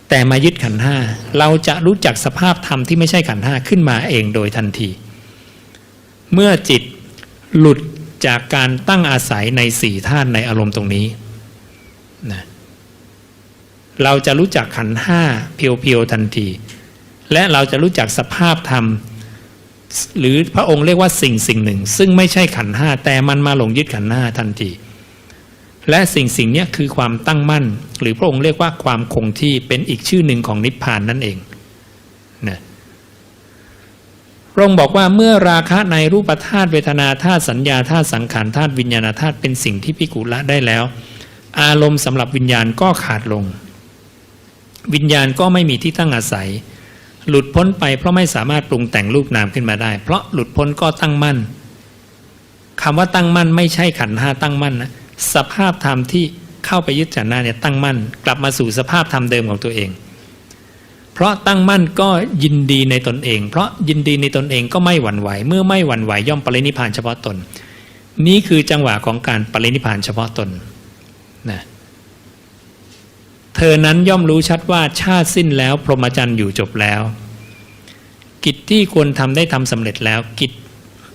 [SPEAKER 2] แต่มายึดขันธ์ห้าเราจะรู้จักสภาพธรรมที่ไม่ใช่ขันธ์ห้าขึ้นมาเองโดยทันทีเมื่อจิตหลุดจากการตั้งอาศัยใน4ธาตุในอารมณ์ตรงนี้นะเราจะรู้จักขันธ์ห้าเพียวๆทันทีและเราจะรู้จักสภาพธรรมหรือพระองค์เรียกว่าสิ่งหนึ่งซึ่งไม่ใช่ขันธ์ห้าแต่มันมาหลงยึดขันธ์ห้าทันทีและสิ่งนี้คือความตั้งมั่นหรือพระองค์เรียกว่าความคงที่เป็นอีกชื่อหนึ่งของนิพพานนั่นเองนะพระองค์บอกว่าเมื่อราคะในรูปธาตุเวทนาธาตุสัญญาธาตุสังขารธาตุวิญญาณธาตุเป็นสิ่งที่ภิกขุละได้แล้วอารมณ์สำหรับวิญญาณก็ขาดลงวิญญาณก็ไม่มีที่ตั้งอาศัยหลุดพ้นไปเพราะไม่สามารถปรุงแต่งรูปนามขึ้นมาได้เพราะหลุดพ้นก็ตั้งมั่นคำว่าตั้งมั่นไม่ใช่ขันธ์ห้าตั้งมั่นนะสภาพธรรมที่เข้าไปยึดขันธ์ห้าเนี่ยตั้งมั่นกลับมาสู่สภาพธรรมเดิมของตัวเองเพราะตั้งมั่นก็ยินดีในตนเองเพราะยินดีในตนเองก็ไม่หวั่นไหวเมื่อไม่หวั่นไหวย่อมปรินิพพานเฉพาะตนนี้คือจังหวะของการปรินิพพานเฉพาะตนนะเธอนั้นย่อมรู้ชัดว่าชาติสิ้นแล้วพรหมจรรย์อยู่จบแล้วกิจที่ควรทำได้ทำสำเร็จแล้วกิจ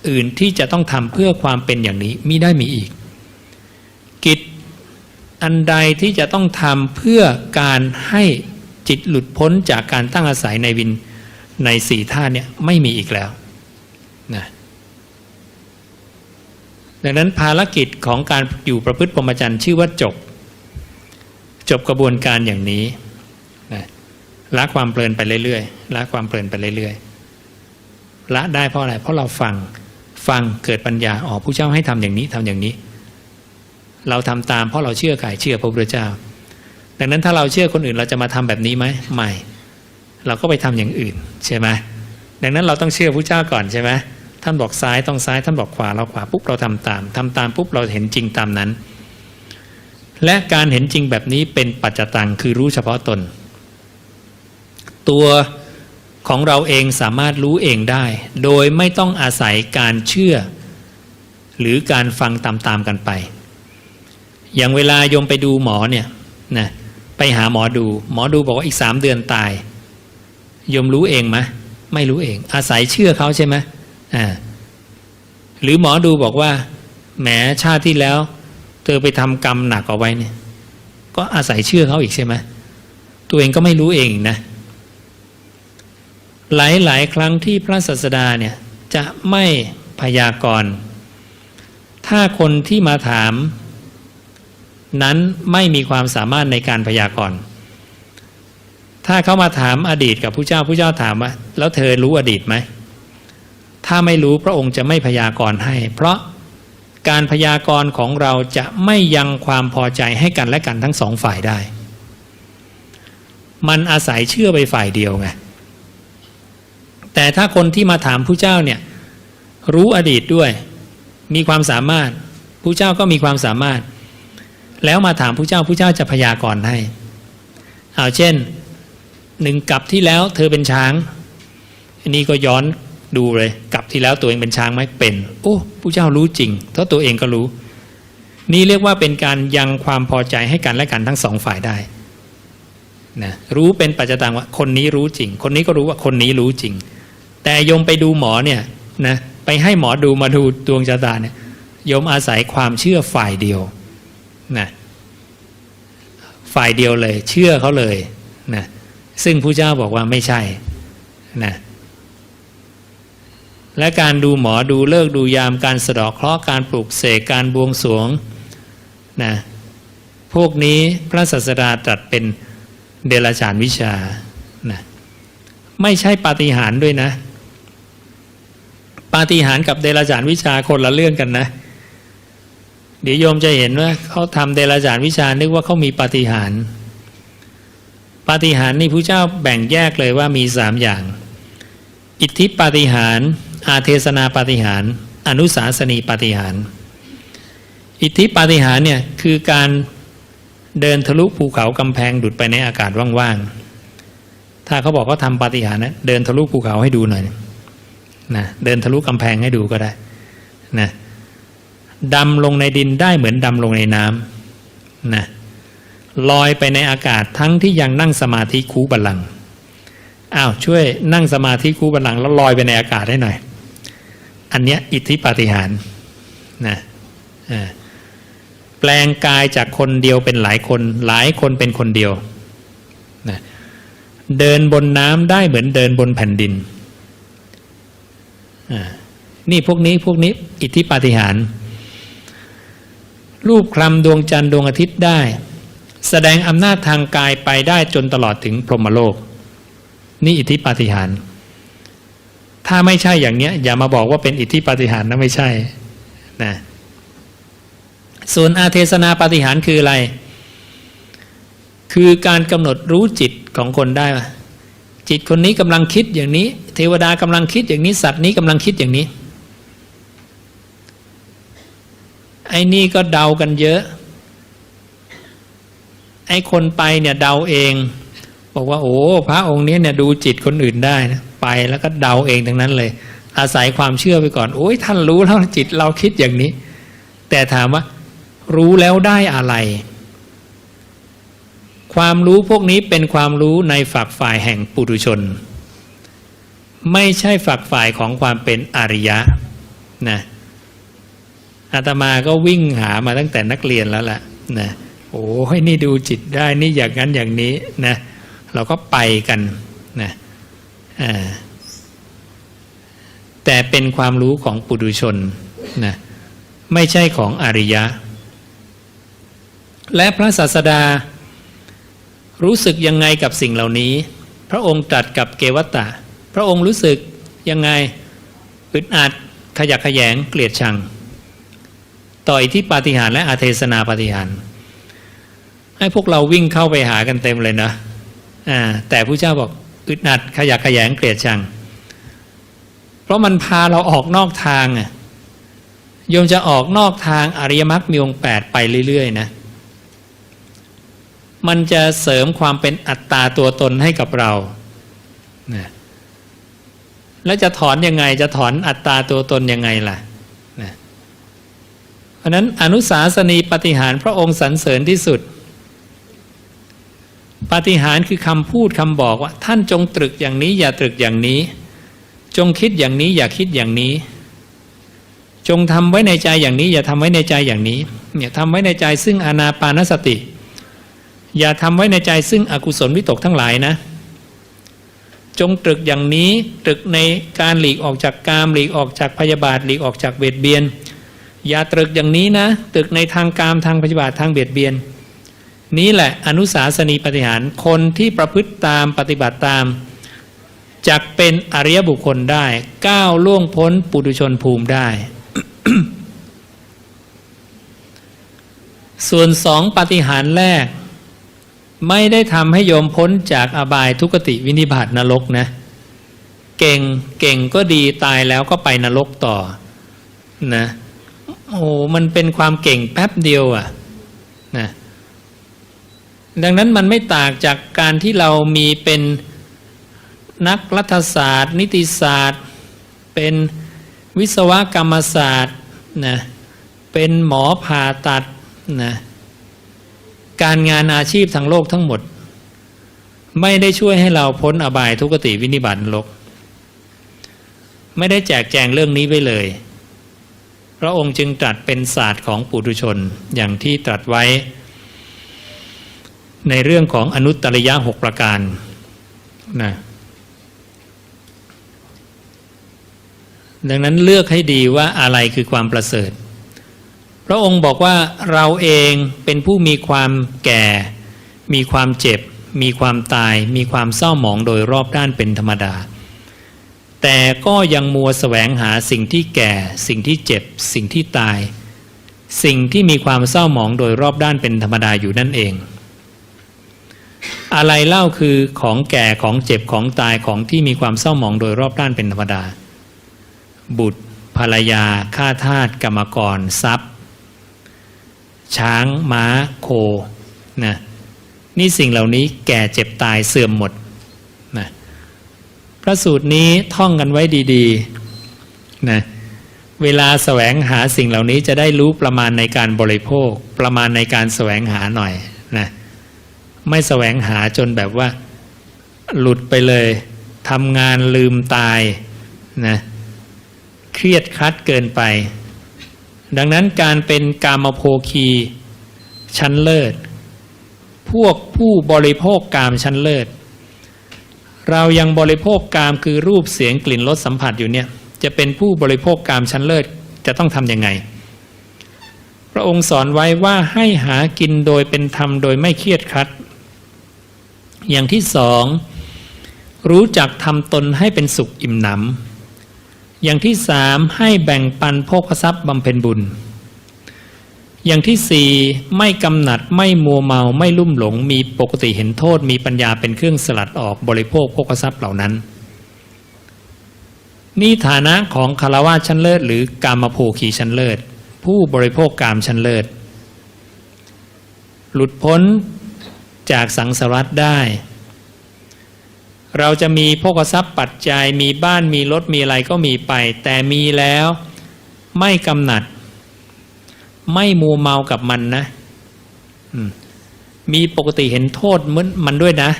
[SPEAKER 2] อื่นที่จะต้องทำเพื่อความเป็นอย่างนี้มิได้มีอีกกิจอันใดที่จะต้องทำเพื่อการให้จิตหลุดพ้นจากการตั้งอาศัยใน4ธาตุเนี่ยไม่มีอีกแล้วนะดังนั้นภารกิจของการอยู่ประพฤติพรหมจรรย์ชื่อว่าจบกระบวนการอย่างนี้นะละความเพลินไปเรื่อยๆละความเพลินไปเรื่อยๆละได้เพราะอะไรเพราะเราฟังเกิดปัญญาผู้เจ้าให้ทำอย่างนี้ทำอย่างนี้เราทำตามเพราะเราเชื่อใครเชื่อพระพุทธเจ้าดังนั้นถ้าเราเชื่อคนอื่นเราจะมาทำแบบนี้ไหมไม่เราก็ไปทำอย่างอื่นใช่ไหมดังนั้นเราต้องเชื่อพระเจ้าก่อนใช่ไหมท่านบอกซ้ายต้องซ้ายท่านบอกขวาเราขวาปุ๊บเราทำตามปุ๊บเราเห็นจริงตามนั้นและการเห็นจริงแบบนี้เป็นปัจจตังคือรู้เฉพาะตนตัวของเราเองสามารถรู้เองได้โดยไม่ต้องอาศัยการเชื่อหรือการฟังตามกันไปอย่างเวลาโยมไปดูหมอเนี่ยนะไปหาหมอดูบอกว่าอีก3 เดือนตายโยมรู้เองไหมไม่รู้เองอาศัยเชื่อเขาใช่ไหม หรือหมอดูบอกว่าแหมชาติที่แล้วเธอไปทำกรรมหนักเอาไว้เนี่ยก็อาศัยเชื่อเขาอีกใช่ไหมตัวเองก็ไม่รู้เองนะหลายๆครั้งที่พระศาสดาเนี่ยจะไม่พยากรณ์ถ้าคนที่มาถามนั้นไม่มีความสามารถในการพยากรณ์ถ้าเขามาถามอดีตกับพระเจ้าถามว่าแล้วเธอรู้อดีตไหมถ้าไม่รู้พระองค์จะไม่พยากรณ์ให้เพราะการพยากรณ์ของเราจะไม่ยังความพอใจให้กันและกันทั้งสองฝ่ายได้มันอาศัยเชื่อไปฝ่ายเดียวไงแต่ถ้าคนที่มาถามพระเจ้าเนี่ยรู้อดีตด้วยมีความสามารถพระเจ้าก็มีความสามารถแล้วมาถามพระเจ้าจะพยากรณ์ให้เอาเช่น1 กับที่แล้วเธอเป็นช้างอันนี้ก็ย้อนดูเลยกับที่แล้วตัวเองเป็นช้างไหมเป็นโอ้พระเจ้ารู้จริงเพราะตัวเองก็รู้นี่เรียกว่าเป็นการยังความพอใจให้กันและกันทั้งสองฝ่ายได้นะรู้เป็นปัจจตังว่าคนนี้รู้จริงคนนี้ก็รู้ว่าคนนี้รู้จริงแต่โยมไปดูหมอเนี่ยนะไปให้หมอดูมาดูดวงชะตาเนี่ยโยมอาศัยความเชื่อฝ่ายเดียวนะฝ่ายเดียวเลยเชื่อเขาเลยนะซึ่งพระเจ้าบอกว่าไม่ใช่นะและการดูหมอดูเลิกษ์ดูยามการสะเดาะเคราะห์การปลุกเสกการบวงสรวงนะพวกนี้พระศาสดาตรัสเป็นเดรัจฉานวิชานะไม่ใช่ปาฏิหาริย์ด้วยนะปาฏิหาริย์กับเดรัจฉานวิชาคนละเรื่องกันนะเดี๋ยวโยมจะเห็นว่าเขาทำเดรัจฉานวิชานึกว่าเขามีปาฏิหาริย์ปาฏิหาริย์นี่พระเจ้าแบ่งแยกเลยว่ามี3อย่างอิทธิปาฏิหาริย์อาเทศนาปาฏิหาริย์อนุสาสนีปาฏิหาริย์อิทธิปาฏิหาริย์เนี่ยคือการเดินทะลุภูเขากำแพงดุดไปในอากาศว่างๆถ้าเขาบอกเขาทำปาฏิหาริย์นะเดินทะลุภูเขาให้ดูหน่อยนะเดินทะลุกำแพงให้ดูก็ได้นะดำลงในดินได้เหมือนดำลงในน้ำนะลอยไปในอากาศทั้งที่ยังนั่งสมาธิคูบัลลังก์ช่วยนั่งสมาธิคูบัลลังก์แล้วลอยไปในอากาศให้หน่อยอันเนี้ยอิทธิปาฏิหาริย์นะแปลงกายจากคนเดียวเป็นหลายคนเป็นคนเดียวนะเดินบนน้ำได้เหมือนเดินบนแผ่นดินนี่พวกนี้อิทธิปาฏิหาริย์รูปคลำดวงจันทร์ดวงอาทิตย์ได้แสดงอำนาจทางกายไปได้จนตลอดถึงพรหมโลกนี่อิทธิปาฏิหาริย์ถ้าไม่ใช่อย่างเนี้ยอย่ามาบอกว่าเป็นอิทธิปาฏิหาริย์นะไม่ใช่นะส่วนอาเทศนาปาฏิหาริย์คืออะไรคือการกำหนดรู้จิตของคนได้ว่าจิตคนนี้กำลังคิดอย่างนี้เทวดากำลังคิดอย่างนี้สัตว์นี้กำลังคิดอย่างนี้ไอ้นี่ก็เดากันเยอะไอ้คนไปเนี่ยเดาเองบอกว่าโอ้พระองค์นี้เนี่ยดูจิตคนอื่นได้นะไปแล้วก็เดาเองทั้งนั้นเลยอาศัยความเชื่อไปก่อนโอ้ยท่านรู้แล้วจิตเราคิดอย่างนี้แต่ถามว่ารู้แล้วได้อะไรความรู้พวกนี้เป็นความรู้ในฝักฝ่ายแห่งปุถุชนไม่ใช่ฝักฝ่ายของความเป็นอริยะนะอาตมาก็วิ่งหามาตั้งแต่นักเรียนแล้วล่ะนะโอ้ยนี่ดูจิตได้นี่อย่างนั้นอย่างนี้นะเราก็ไปกันนะแต่เป็นความรู้ของปุถุชนนะไม่ใช่ของอริยะและพระศาสดารู้สึกยังไงกับสิ่งเหล่านี้พระองค์ตรัสกับเกวัตตะพระองค์รู้สึกยังไงอึดอัดขยักขยงเกลียดชังต่ออิทธิปาฏิหาริย์และอาเทศนาปาฏิหาริย์ให้พวกเราวิ่งเข้าไปหากันเต็มเลยนะแต่พระเจ้าบอกอึดอัดขยักขยงเกลียดชังเพราะมันพาเราออกนอกทางโยมจะออกนอกทางอริยมรรคมีองค์8ไปเรื่อยๆนะมันจะเสริมความเป็นอัตตาตัวตนให้กับเรานะแล้วจะถอนยังไงจะถอนอัตตาตัวตนยังไงล่ะนะเพราะนั้นอนุสาสนีปาฏิหาริย์พระองค์สรรเสริญที่สุดปาฏิหาริย์คือคำพูดคำบอกว่าท่านจงตรึกอย่างนี้อย่าตรึกอย่างนี้ จงคิดอย่างนี้อย่าคิดอย่างนี้จงทำไว้ในใจอย่างนี้อย่าทำไว้ในใจอย่างนี้เนี่ยทำไว้ในใจซึ่งอานาปานสติอย่าทำไว้ในใจซึ่งอกุศลวิตกทั้งหลายนะจงตรึกอย่างนี้ตรึกในการหลีกออกจากกามหลีกออกจากพยาบาทหลีกออกจากเบียดเบียนอย่าตรึกอย่างนี้นะตรึกในทางกามทางพยาบาททางเบียดเบียนนี้แหละอนุสาสนีปฏิหารคนที่ประพฤติตามปฏิบัติตามจักเป็นอริยบุคคลได้ก้าวล่วงพ้นปุถุชนภูมิได้ ส่วนสองปฏิหารแรกไม่ได้ทำให้โยมพ้นจากอบายทุกติวินิบาตนรกนะเก่งก็ดีตายแล้วก็ไปนรกต่อนะโอ้มันเป็นความเก่งแป๊บเดียวอ่ะนะดังนั้นมันไม่ต่างจากการที่เรามีเป็นนักรัฐศาสตร์นิติศาสตร์เป็นวิศวกรรมศาสตร์นะเป็นหมอผ่าตัดนะการงานอาชีพทางโลกทั้งหมดไม่ได้ช่วยให้เราพ้นอบายทุกติวินิบาตนรกไม่ได้แจกแจงเรื่องนี้ไว้เลยพระองค์จึงตรัสเป็นศาสตร์ของปุถุชนอย่างที่ตรัสไว้ในเรื่องของอนุตตริยะ6ประการนะดังนั้นเลือกให้ดีว่าอะไรคือความประเสริฐพระองค์บอกว่าเราเองเป็นผู้มีความแก่มีความเจ็บมีความตายมีความเศร้าหมองโดยรอบด้านเป็นธรรมดาแต่ก็ยังมัวแสวงหาสิ่งที่แก่สิ่งที่เจ็บสิ่งที่ตายสิ่งที่มีความเศร้าหมองโดยรอบด้านเป็นธรรมดาอยู่นั่นเองอะไรเล่าคือของแก่ของเจ็บของตายของที่มีความเศร้าหมองโดยรอบด้านเป็นธรรมดาบุตรภรรยาข้าทาสกรรมกรทรัพย์ช้างม้าโคนะนี่สิ่งเหล่านี้แก่เจ็บตายเสื่อมหมดนะพระสูตรนี้ท่องกันไว้ดีๆนะเวลาแสวงหาสิ่งเหล่านี้จะได้รู้ประมาณในการบริโภคประมาณในการแสวงหาหน่อยนะไม่แสวงหาจนแบบว่าหลุดไปเลยทำงานลืมตายนะเครียดครัดเกินไปดังนั้นการเป็นกามโภคีชั้นเลิศพวกผู้บริโภคกามชั้นเลิศเรายังบริโภคกามคือรูปเสียงกลิ่นรสสัมผัสอยู่เนี่ยจะเป็นผู้บริโภคกามชั้นเลิศจะต้องทำยังไงพระองค์สอนไว้ว่าให้หากินโดยเป็นธรรมโดยไม่เครียดครัดอย่างที่สองรู้จักทำตนให้เป็นสุขอิ่มหนำอย่างที่สามให้แบ่งปันโภคทรัพย์บำเพ็ญบุญอย่างที่สี่ไม่กำหนัดไม่มัวเมาไม่ลุ่มหลงมีปกติเห็นโทษมีปัญญาเป็นเครื่องสลัดออกบริโภคโภคทรัพย์เหล่านั้นนี่ฐานะของฆราวาสชั้นเลิศหรือกามโภคีชั้นเลิศผู้บริโภคกามชั้นเลิศหลุดพ้นจากสังสารวัฏได้เราจะมีโภคทรัพย์ปัจจัยมีบ้านมีรถมีอะไรก็มีไปแต่มีแล้วไม่กำหนัดไม่มัวเมากับมันนะมีปกติเห็นโทษมันด้วยนะ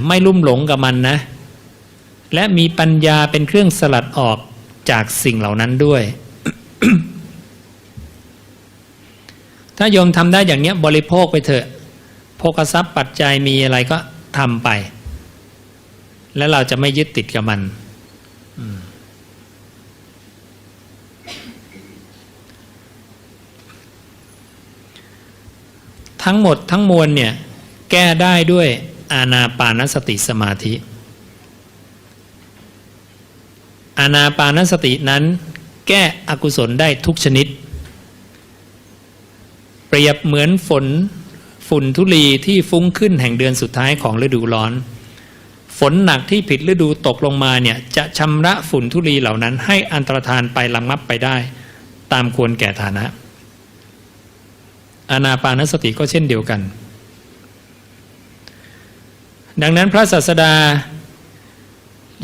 [SPEAKER 2] ไม่ลุ่มหลงกับมันนะและมีปัญญาเป็นเครื่องสลัดออกจากสิ่งเหล่านั้นด้วย ถ้าโยมทำได้อย่างนี้บริโภคไปเถอะโภคทรัพย์ปัจจัยมีอะไรก็ทำไปแล้วเราจะไม่ยึดติดกับมันทั้งหมดทั้งมวลเนี่ยแก้ได้ด้วยอานาปานสติสมาธิอานาปานสตินั้นแก้อกุศลได้ทุกชนิดเปรียบเหมือนฝุ่นธุลีที่ฟุ้งขึ้นแห่งเดือนสุดท้ายของฤดูร้อนฝนหนักที่ผิดฤดูตกลงมาเนี่ยจะชำระฝุ่นธุลีเหล่านั้นให้อันตรธานไประงับไปได้ตามควรแก่ฐานะอานาปานสติก็เช่นเดียวกันดังนั้นพระศาสดา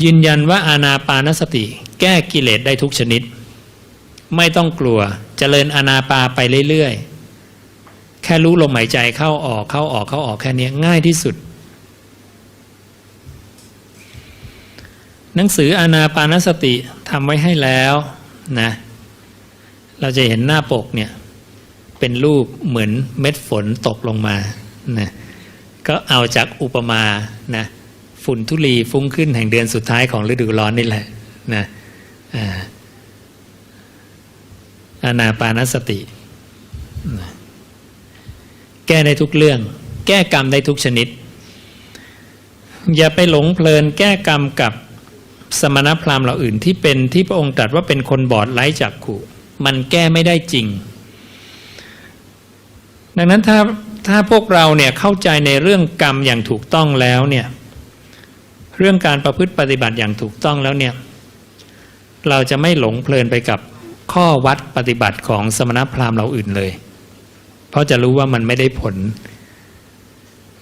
[SPEAKER 2] ยืนยันว่าอานาปานสติแก้กิเลสได้ทุกชนิดไม่ต้องกลัวเจริญอานาปาไปเรื่อยๆแค่รู้ลมหายใจเข้าออกเข้าออกเข้าออกแค่นี้ง่ายที่สุด หนังสืออานาปานสติทำไว้ให้แล้วนะเราจะเห็นหน้าปกเนี่ยเป็นรูปเหมือนเม็ดฝนตกลงมานะก็เอาจากอุปมานะฝุ่นธุลีฟุ้งขึ้นแห่งเดือนสุดท้ายของฤดูร้อนนี่แหละนะอานาปานสตินะแก้ได้ทุกเรื่องแก้กรรมได้ทุกชนิดอย่าไปหลงเพลินแก้กรรมกับสมณพราหมณ์เหล่าอื่นที่เป็นที่พระองค์ตรัสว่าเป็นคนบอดไร้จักขุมันแก้ไม่ได้จริงดังนั้นถ้าพวกเราเนี่ยเข้าใจในเรื่องกรรมอย่างถูกต้องแล้วเนี่ยเรื่องการประพฤติปฏิบัติอย่างถูกต้องแล้วเนี่ยเราจะไม่หลงเพลินไปกับข้อวัดปฏิบัติของสมณพราหมณ์เหล่าอื่นเลยเพราะจะรู้ว่ามันไม่ได้ผล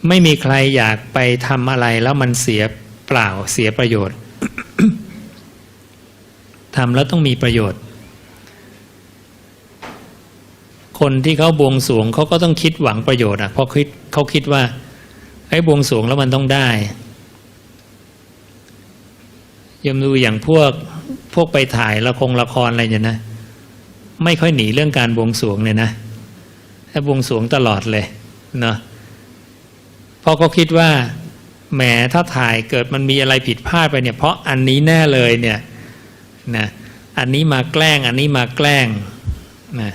[SPEAKER 2] ไม่มีใครอยากไปทำอะไรแล้วมันเสียเปล่าเสียประโยชน์ ทำแล้วต้องมีประโยชน์คนที่เขาบวงสรวงเขาก็ต้องคิดหวังประโยชน์เพราะเขาคิดว่าไอ้บวงสรวงแล้วมันต้องได้ยมดูอย่างพวกไปถ่ายละครอะไรอย่างนี้นะไม่ค่อยหนีเรื่องการบวงสรวงเลยนะถ้าบวงสรวงตลอดเลยเนาะเพราะเขาคิดว่าแหมถ้าถ่ายเกิดมันมีอะไรผิดพลาดไปเนี่ยเพราะอันนี้แน่เลยเนี่ยนะอันนี้มาแกล้งอันนี้มาแกล้งนะ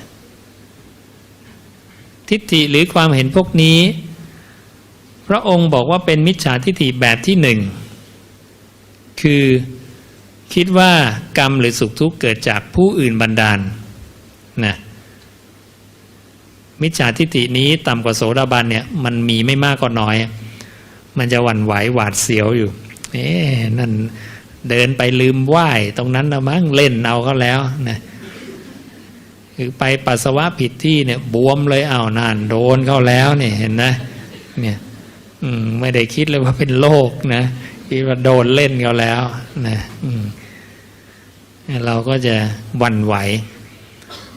[SPEAKER 2] ทิฏฐิหรือความเห็นพวกนี้พระองค์บอกว่าเป็นมิจฉาทิฏฐิแบบที่หนึ่งคือคิดว่ากรรมหรือสุขทุกข์เกิดจากผู้อื่นบันดาลนะมิจฉาทิฏฐินี้ต่ำกว่าโสดาบันเนี่ยมันมีไม่มากก็น้อยมันจะหวั่นไหวหวาดเสียวอยู่นั่นเดินไปลืมไหว้ตรงนั้นนะมั้งเล่นเอาก็แล้วนะคือไปปัสสาวะผิดที่เนี่ยบวมเลยเอานั่นโดนเข้าแล้วเนี่ยเห็นนะเนี่ยไม่ได้คิดเลยว่าเป็นโรคนะคิดว่าโดนเล่นเขาแล้วนะเราก็จะหวั่นไหว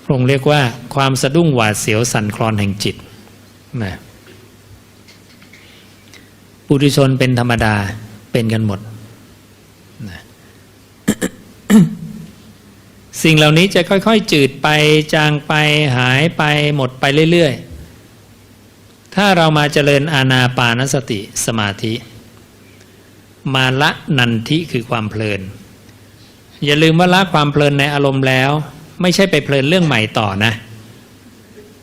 [SPEAKER 2] พระองค์เรียกว่าความสะดุ้งหวาดเสียวสั่นคลอนแห่งจิตนะปุถุชนเป็นธรรมดาเป็นกันหมดนะ สิ่งเหล่านี้จะค่อยๆจืดไปจางไปหายไปหมดไปเรื่อยๆถ้าเรามาเจริญอานาปานสติสมาธิมาละนันทิคือความเพลินอย่าลืมว่าละความเพลินในอารมณ์แล้วไม่ใช่ไปเพลินเรื่องใหม่ต่อนะ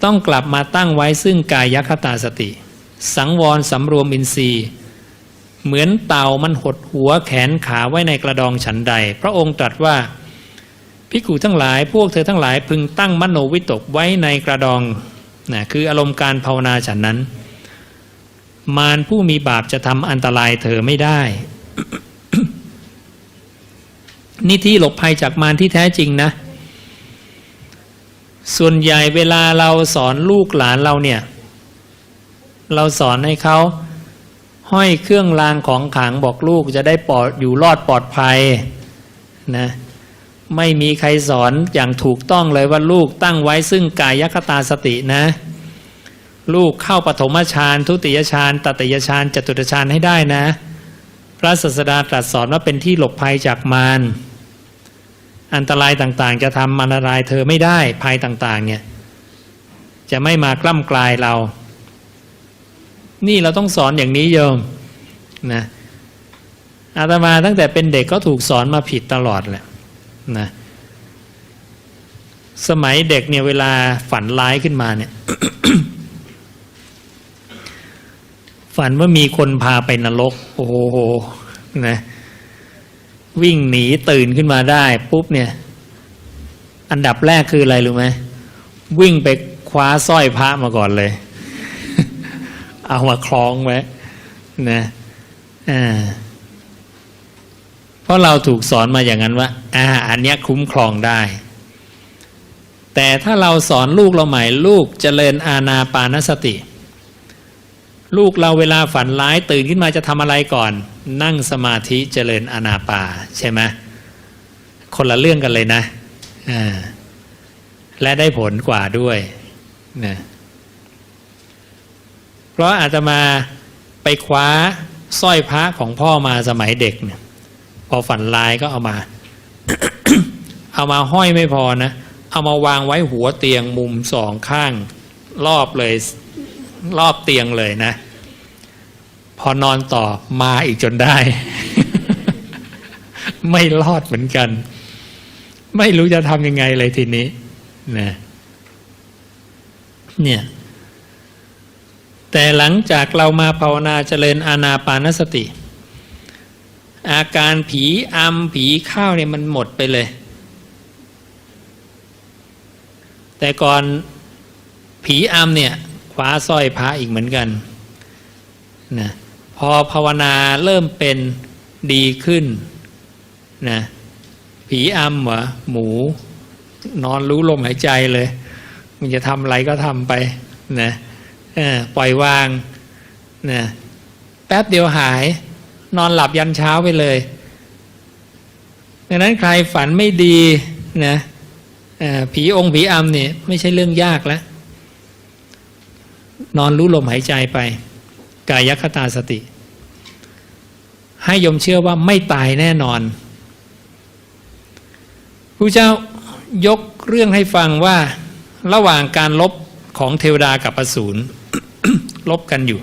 [SPEAKER 2] ต้องกลับมาตั้งไว้ซึ่งกายคตาสติสังวรสำรวมอินทรีย์เหมือนเต่ามันหดหัวแขนขาไว้ในกระดองฉันใดพระองค์ตรัสว่าภิกขุทั้งหลายพวกเธอทั้งหลายพึงตั้งมโนวิตกไว้ในกระดองนะคืออารมณ์การภาวนาฉันนั้นมารผู้มีบาปจะทำอันตรายเธอไม่ได้ นี่ที่หลบภัยจากมารที่แท้จริงนะส่วนใหญ่เวลาเราสอนลูกหลานเราเนี่ยเราสอนให้เขาห้อยเครื่องรางของขลังบอกลูกจะได้อยู่รอดปลอดภัยนะไม่มีใครสอนอย่างถูกต้องเลยว่าลูกตั้งไว้ซึ่งกายคตาสตินะลูกเข้าปฐมฌานทุติยฌานตติยฌานจตุตฌานให้ได้นะพระศาสดาตรัสสอนว่าเป็นที่หลบภัยจากมารอันตรายต่างๆจะทำอันตรายเธอไม่ได้ภัยต่างๆเนี่ยจะไม่มากล้ำกลายเรานี่เราต้องสอนอย่างนี้โยมนะอาตมาตั้งแต่เป็นเด็กก็ถูกสอนมาผิดตลอดแหละนะสมัยเด็กเนี่ยเวลาฝันร้ายขึ้นมาเนี่ย ฝันว่ามีคนพาไปนรกโอ้โหนะวิ่งหนีตื่นขึ้นมาได้ปุ๊บเนี่ยอันดับแรกคืออะไรรู้ไหมวิ่งไปคว้าสร้อยพระมาก่อนเลย เอามาคล้องไว้นะเพราะเราถูกสอนมาอย่างนั้นว่าอันเนี้ยคุ้มครองได้แต่ถ้าเราสอนลูกเราใหม่ลูกเจริญอานาปานสติลูกเราเวลาฝันร้ายตื่นขึ้นมาจะทำอะไรก่อนนั่งสมาธิเจริญอานาปาใช่ไหมคนละเรื่องกันเลยนะและได้ผลกว่าด้วยนะเพราะอาตมาไปคว้าสร้อยพระของพ่อมาสมัยเด็กเนี่ย พอฝันร้ายก็เอามา เอามาห้อยไม่พอนะเอามาวางไว้หัวเตียงมุมสองข้างรอบเลยรอบเตียงเลยนะพอนอนต่อมาอีกจนได้ ไม่รอดเหมือนกันไม่รู้จะทำยังไงเลยทีนี้นะเนี่ยแต่หลังจากเรามาภาวนาเจริญอานาปานสติอาการผีอำผีเข้าเนี่ยมันหมดไปเลยแต่ก่อนผีอำเนี่ยคว้าสร้อยพระอีกเหมือนกันนะพอภาวนาเริ่มเป็นดีขึ้นนะผีอำเหรอหมูนอนรู้ลมหายใจเลยมันจะทำอะไรก็ทำไปนะปล่อยวางนะแป๊บเดียวหายนอนหลับยันเช้าไปเลยดังนั้นใครฝันไม่ดีนะผีอำเนี่ยไม่ใช่เรื่องยากแล้วนอนรู้ลมหายใจไปกายคตาสติให้โยมเชื่อว่าไม่ตายแน่นอนพระเจ้ายกเรื่องให้ฟังว่าระหว่างการลบของเทวดากับอสูร ลบกันอยู่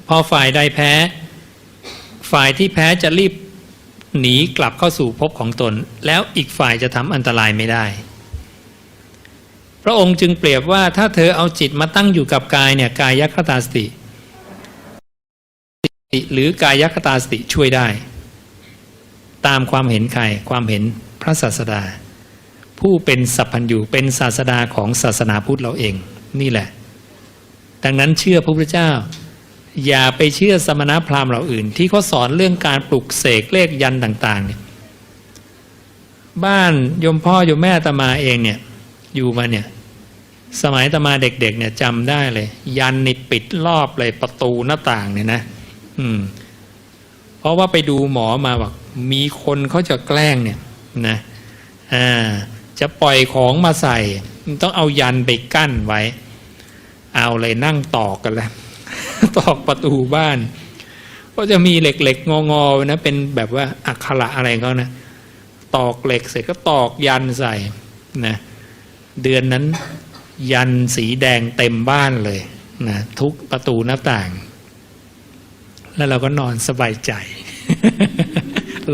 [SPEAKER 2] พอฝ่ายใดแพ้ฝ่ายที่แพ้จะรีบหนีกลับเข้าสู่ภพของตนแล้วอีกฝ่ายจะทำอันตรายไม่ได้พระองค์จึงเปรียบว่าถ้าเธอเอาจิตมาตั้งอยู่กับกายเนี่ยกายคตาสติหรือกายคตาสติช่วยได้ตามความเห็นใครความเห็นพระศาสดาผู้เป็นสัพพัญญูเป็นศาสดาของศาสนาพุทธเราเองนี่แหละดังนั้นเชื่อพระพุทธเจ้าอย่าไปเชื่อสมณพราหมณ์เหล่าอื่นที่เขาสอนเรื่องการปลุกเสกเลขยันต่างๆเนี่ยบ้านโยมพ่อโยมแม่อาตมาเองเนี่ยอยู่มาเนี่ยสมัยอาตมาเด็กๆเนี่ยจำได้เลยยันนี่ปิดรอบเลยประตูหน้าต่างเนี่ยนะเพราะว่าไปดูหมอมาบอกมีคนเขาจะแกล้งเนี่ยนะจะปล่อยของมาใส่ต้องเอายันไปกั้นไว้เอาเลยนั่งตอกกันแล้ว ตอกประตูบ้านก็จะมีเหล็กๆงอๆนะเป็นแบบว่าอักขระอะไรเขานะตอกเหล็กเสร็จก็ตอกยันใส่นะเดือนนั้นยันสีแดงเต็มบ้านเลยนะทุกประตูหน้าต่างแล้วเราก็นอนสบายใจ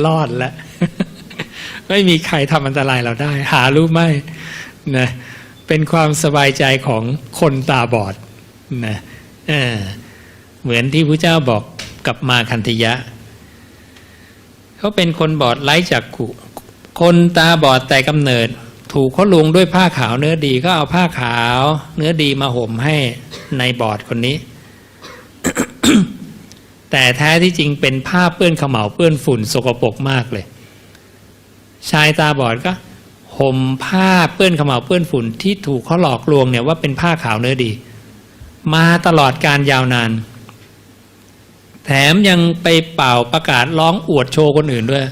[SPEAKER 2] รอดแล้ว ไม่มีใครทำอันตรายเราได้หารู้ไหมนะเป็นความสบายใจของคนตาบอดนะเหมือนที่พระเจ้าบอกกับมาคันธยะเขาเป็นคนบอดไร้จักขุคนตาบอดแต่กำเนิดถูกเขาลวงด้วยผ้าขาวเนื้อดีก็เอาผ้าขาวเนื้อดีมาห่มให้ในบอดคนนี้ แต่แท้ที่จริงเป็นผ้าเปื้อนเขม่าเปื้อนฝุ่นสกปรกมากเลยชายตาบอดก็ห่มผ้าเปื้อนเขม่าเปื้อนฝุ่นที่ถูกเขาหลอกลวงเนี่ยว่าเป็นผ้าขาวเนื้อดีมาตลอดการยาวนานแถมยังไปเป่าประกาศร้องอวดโชว์คนอื่นด้วย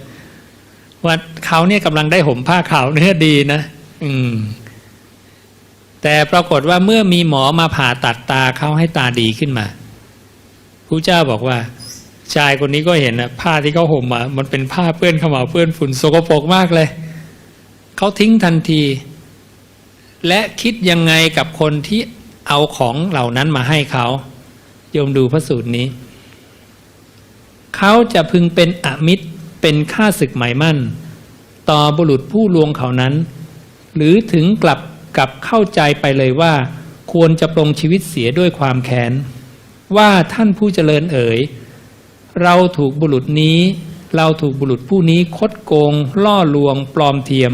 [SPEAKER 2] ว่าเขาเนี่ยกำลังได้ห่มผ้าขาวเนื้อดีนะแต่ปรากฏว่าเมื่อมีหมอมาผ่าตัดตาเขาให้ตาดีขึ้นมาพระเจ้าบอกว่าชายคนนี้ก็เห็นนะผ้าที่เขาห่มมามันเป็นผ้าเปื้อนเขม่าเปื้อนฝุ่นสกปรกมากเลยเขาทิ้งทันทีและคิดยังไงกับคนที่เอาของเหล่านั้นมาให้เขาโยมดูพระสูตรนี้เขาจะพึงเป็นอมิตรเป็นข้าศึกหมายมั่นต่อบุรุษผู้ลวงเขานั้นหรือถึงกลับกับเข้าใจไปเลยว่าควรจะปลงชีวิตเสียด้วยความแค้นว่าท่านผู้เจริญเอ๋ยเราถูกบุรุษผู้นี้คดโกงล่อลวงปลอมเทียม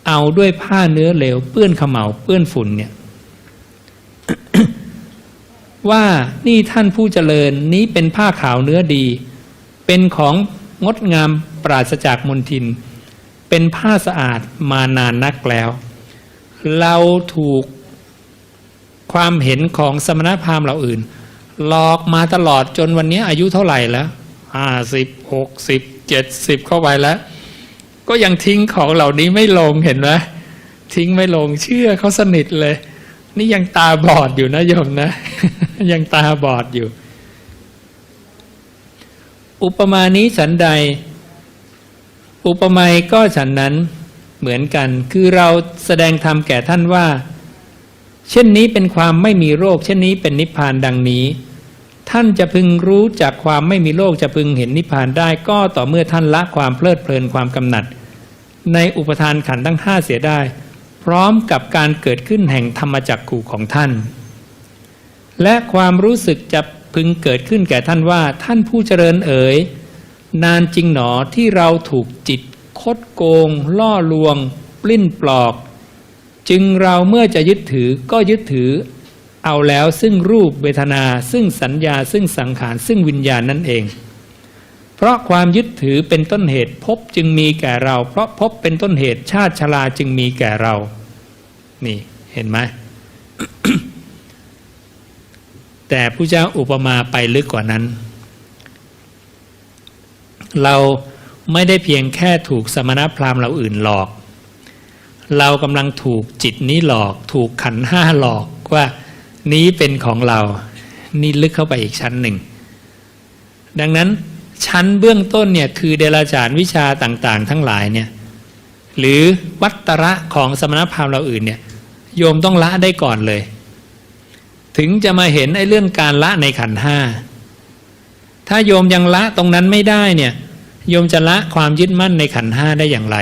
[SPEAKER 2] เอาด้วยผ้าเนื้อเหลวเปื้อนเขม่าเปื้อนฝุ่นเนี่ย ว่านี่ท่านผู้เจริญนี้เป็นผ้าขาวเนื้อดีเป็นของงดงามปราศจากมลทินเป็นผ้าสะอาดมานานนักแล้วเราถูกความเห็นของสมณพราหมณ์เหล่าอื่นหลอกมาตลอดจนวันนี้อายุเท่าไหร่แล้ว50 60 70เข้าไปแล้วก็ยังทิ้งของเหล่านี้ไม่ลงเห็นไหมทิ้งไม่ลงเชื่อเขาสนิทเลยนี่ยังตาบอดอยู่นะโยมนะ ยังตาบอดอยู่ อุปมานี้ฉันใดอุปไมยก็ฉันนั้นเหมือนกันคือเราแสดงธรรมแก่ท่านว่าเช่นนี้เป็นความไม่มีโรคเช่นนี้เป็นนิพพานดังนี้ท่านจะพึงรู้จากความไม่มีโรคจะพึงเห็นนิพพานได้ก็ต่อเมื่อท่านละความเพลิดเพลินความกำหนัดในอุปทานขันธ์ทั้ง5เสียได้พร้อมกับการเกิดขึ้นแห่งธรรมจักขุของท่านและความรู้สึกจะพึงเกิดขึ้นแก่ท่านว่าท่านผู้เจริญเอ๋ยนานจริงหนอที่เราถูกจิตคดโกงล่อลวงปลิ้นปลอกจึงเราเมื่อจะยึดถือก็ยึดถือเอาแล้วซึ่งรูปเวทนาซึ่งสัญญาซึ่งสังขารซึ่งวิญญาณนั่นเองเพราะความยึดถือเป็นต้นเหตุภพจึงมีแก่เราเพราะภพเป็นต้นเหตุชาติชราจึงมีแก่เรานี่เห็นไหม แต่พระเจ้าอุปมาไปลึกกว่านั้นเราไม่ได้เพียงแค่ถูกสมณพราหมณ์เราอื่นหลอกเรากำลังถูกจิตนี้หลอกถูกขันธ์ห้าหลอกว่านี้เป็นของเรานี่ลึกเข้าไปอีกชั้นหนึ่งดังนั้นชั้นเบื้องต้นเนี่ยคือเดรัจฉานวิชาต่างๆทั้งหลายเนี่ยหรือวัตระของสมณพราหมณ์เราอื่นเนี่ยโยมต้องละได้ก่อนเลยถึงจะมาเห็นไอ้เรื่องการละในขันธ์ห้าถ้าโยมยังละตรงนั้นไม่ได้เนี่ยโยมจะละความยึดมั่นในขันธ์ห้าได้อย่างไร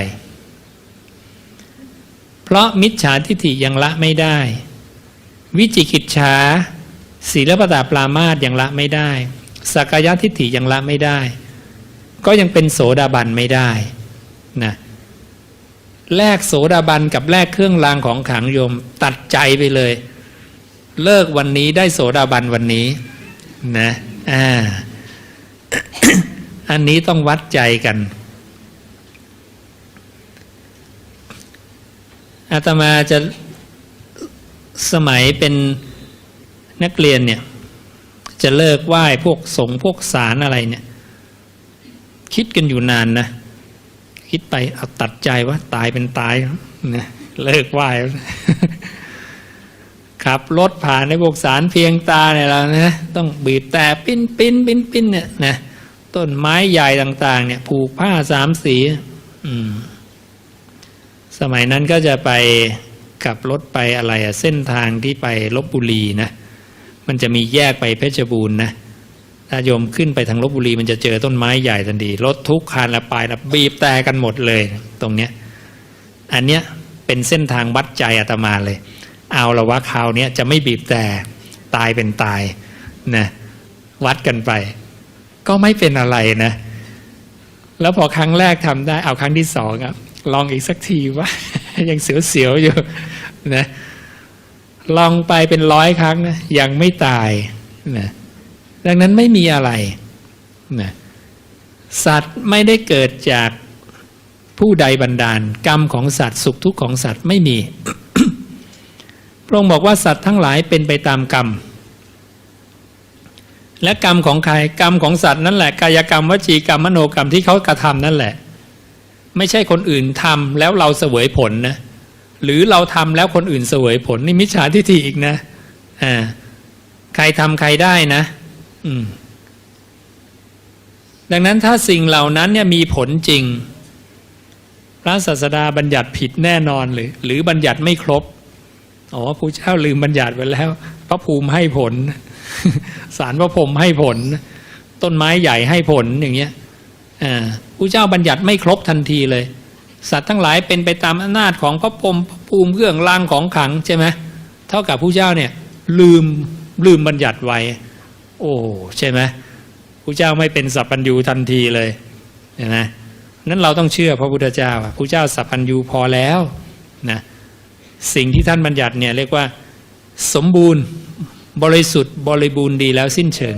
[SPEAKER 2] เพราะมิจฉาทิฏฐิยังละไม่ได้วิจิกิจฉาศีลปตปรามาสยังละไม่ได้สักกายทิฏฐิยังละไม่ได้ก็ยังเป็นโสดาบันไม่ได้นะแลกโสดาบันกับแลกเครื่องรางของขลังโยมตัดใจไปเลยเลิกวันนี้ได้โสดาบันวันนี้นะอันนี้ต้องวัดใจกันอาตมาจะสมัยเป็นนักเรียนเนี่ยจะเลิกไหว้พวกสงฆ์พวกศาลอะไรเนี่ยคิดกันอยู่นานนะคิดไปเอาตัดใจว่าตายเป็นตายนะเลิกไหว้ ขับรถผ่านในพวกศาลเพียงตาเนี่ยเรานะต้องบีบแต่ปิ้นปิ้นปิ้นปิ้นเนี่ยนะต้นไม้ใหญ่ต่างๆเนี่ยผูกผ้าสามสีสมัยนั้นก็จะไปขับรถไปอะไรอะเส้นทางที่ไปลพบุรีนะมันจะมีแยกไปเพชรบูรณ์นะถ้าโยมขึ้นไปทางลพบุรีมันจะเจอต้นไม้ใหญ่ทันทีรถทุกคันละไปละบีบแต่กันหมดเลยตรงเนี้ยอันเนี้ยเป็นเส้นทางวัดใจอาตมาเลยเอาละว่าคราวนี้จะไม่บีบแต่ตายเป็นตายนะวัดกันไปก็ไม่เป็นอะไรนะแล้วพอครั้งแรกทำได้เอาครั้งที่สองอะลองอีกสักทีว่า ยังเสียวๆอยู่นะลองไปเป็น100 ครั้งนะยังไม่ตายนะดังนั้นไม่มีอะไรนะสัตว์ไม่ได้เกิดจากผู้ใดบันดาลกรรมของสัตว์สุขทุกข์ของสัตว์ไม่มี พระองค์บอกว่าสัตว์ทั้งหลายเป็นไปตามกรรมและกรรมของใครกรรมของสัตว์นั่นแหละกายกรรมวจีกรรมมโนกรรมที่เขากระทำนั่นแหละไม่ใช่คนอื่นทำแล้วเราเสวยผลนะหรือเราทำแล้วคนอื่นเสวยผลนี่มิจฉาทิฏฐิอีกนะใครทำใครได้นะดังนั้นถ้าสิ่งเหล่านั้นเนี่ยมีผลจริงพระศาสดาบัญญัติผิดแน่นอนเลยหรือบัญญัติไม่ครบพระเจ้าลืมบัญญัติไปแล้วพระภูมิให้ผล ศาลพระพรหมให้ผลต้นไม้ใหญ่ให้ผลอย่างเงี้ยพระเจ้าบัญญัติไม่ครบทันทีเลยสัตว์ทั้งหลายเป็นไปตามอำนาจของพระพรหมพระภูมิเครื่องรางของขลังใช่ไหมเท่ากับพระเจ้าเนี่ยลืมบัญญัติไว้โอ้ใช่ไหมพระเจ้าไม่เป็นสัพพัญญูทันทีเลยเห็นไหมนั้นเราต้องเชื่อพระพุทธเจ้าพระเจ้าสัพพัญญูพอแล้วนะสิ่งที่ท่านบัญญัติเนี่ยเรียกว่าสมบูรณ์บริสุทธิ์บริบูรณ์ดีแล้วสิ้นเชิง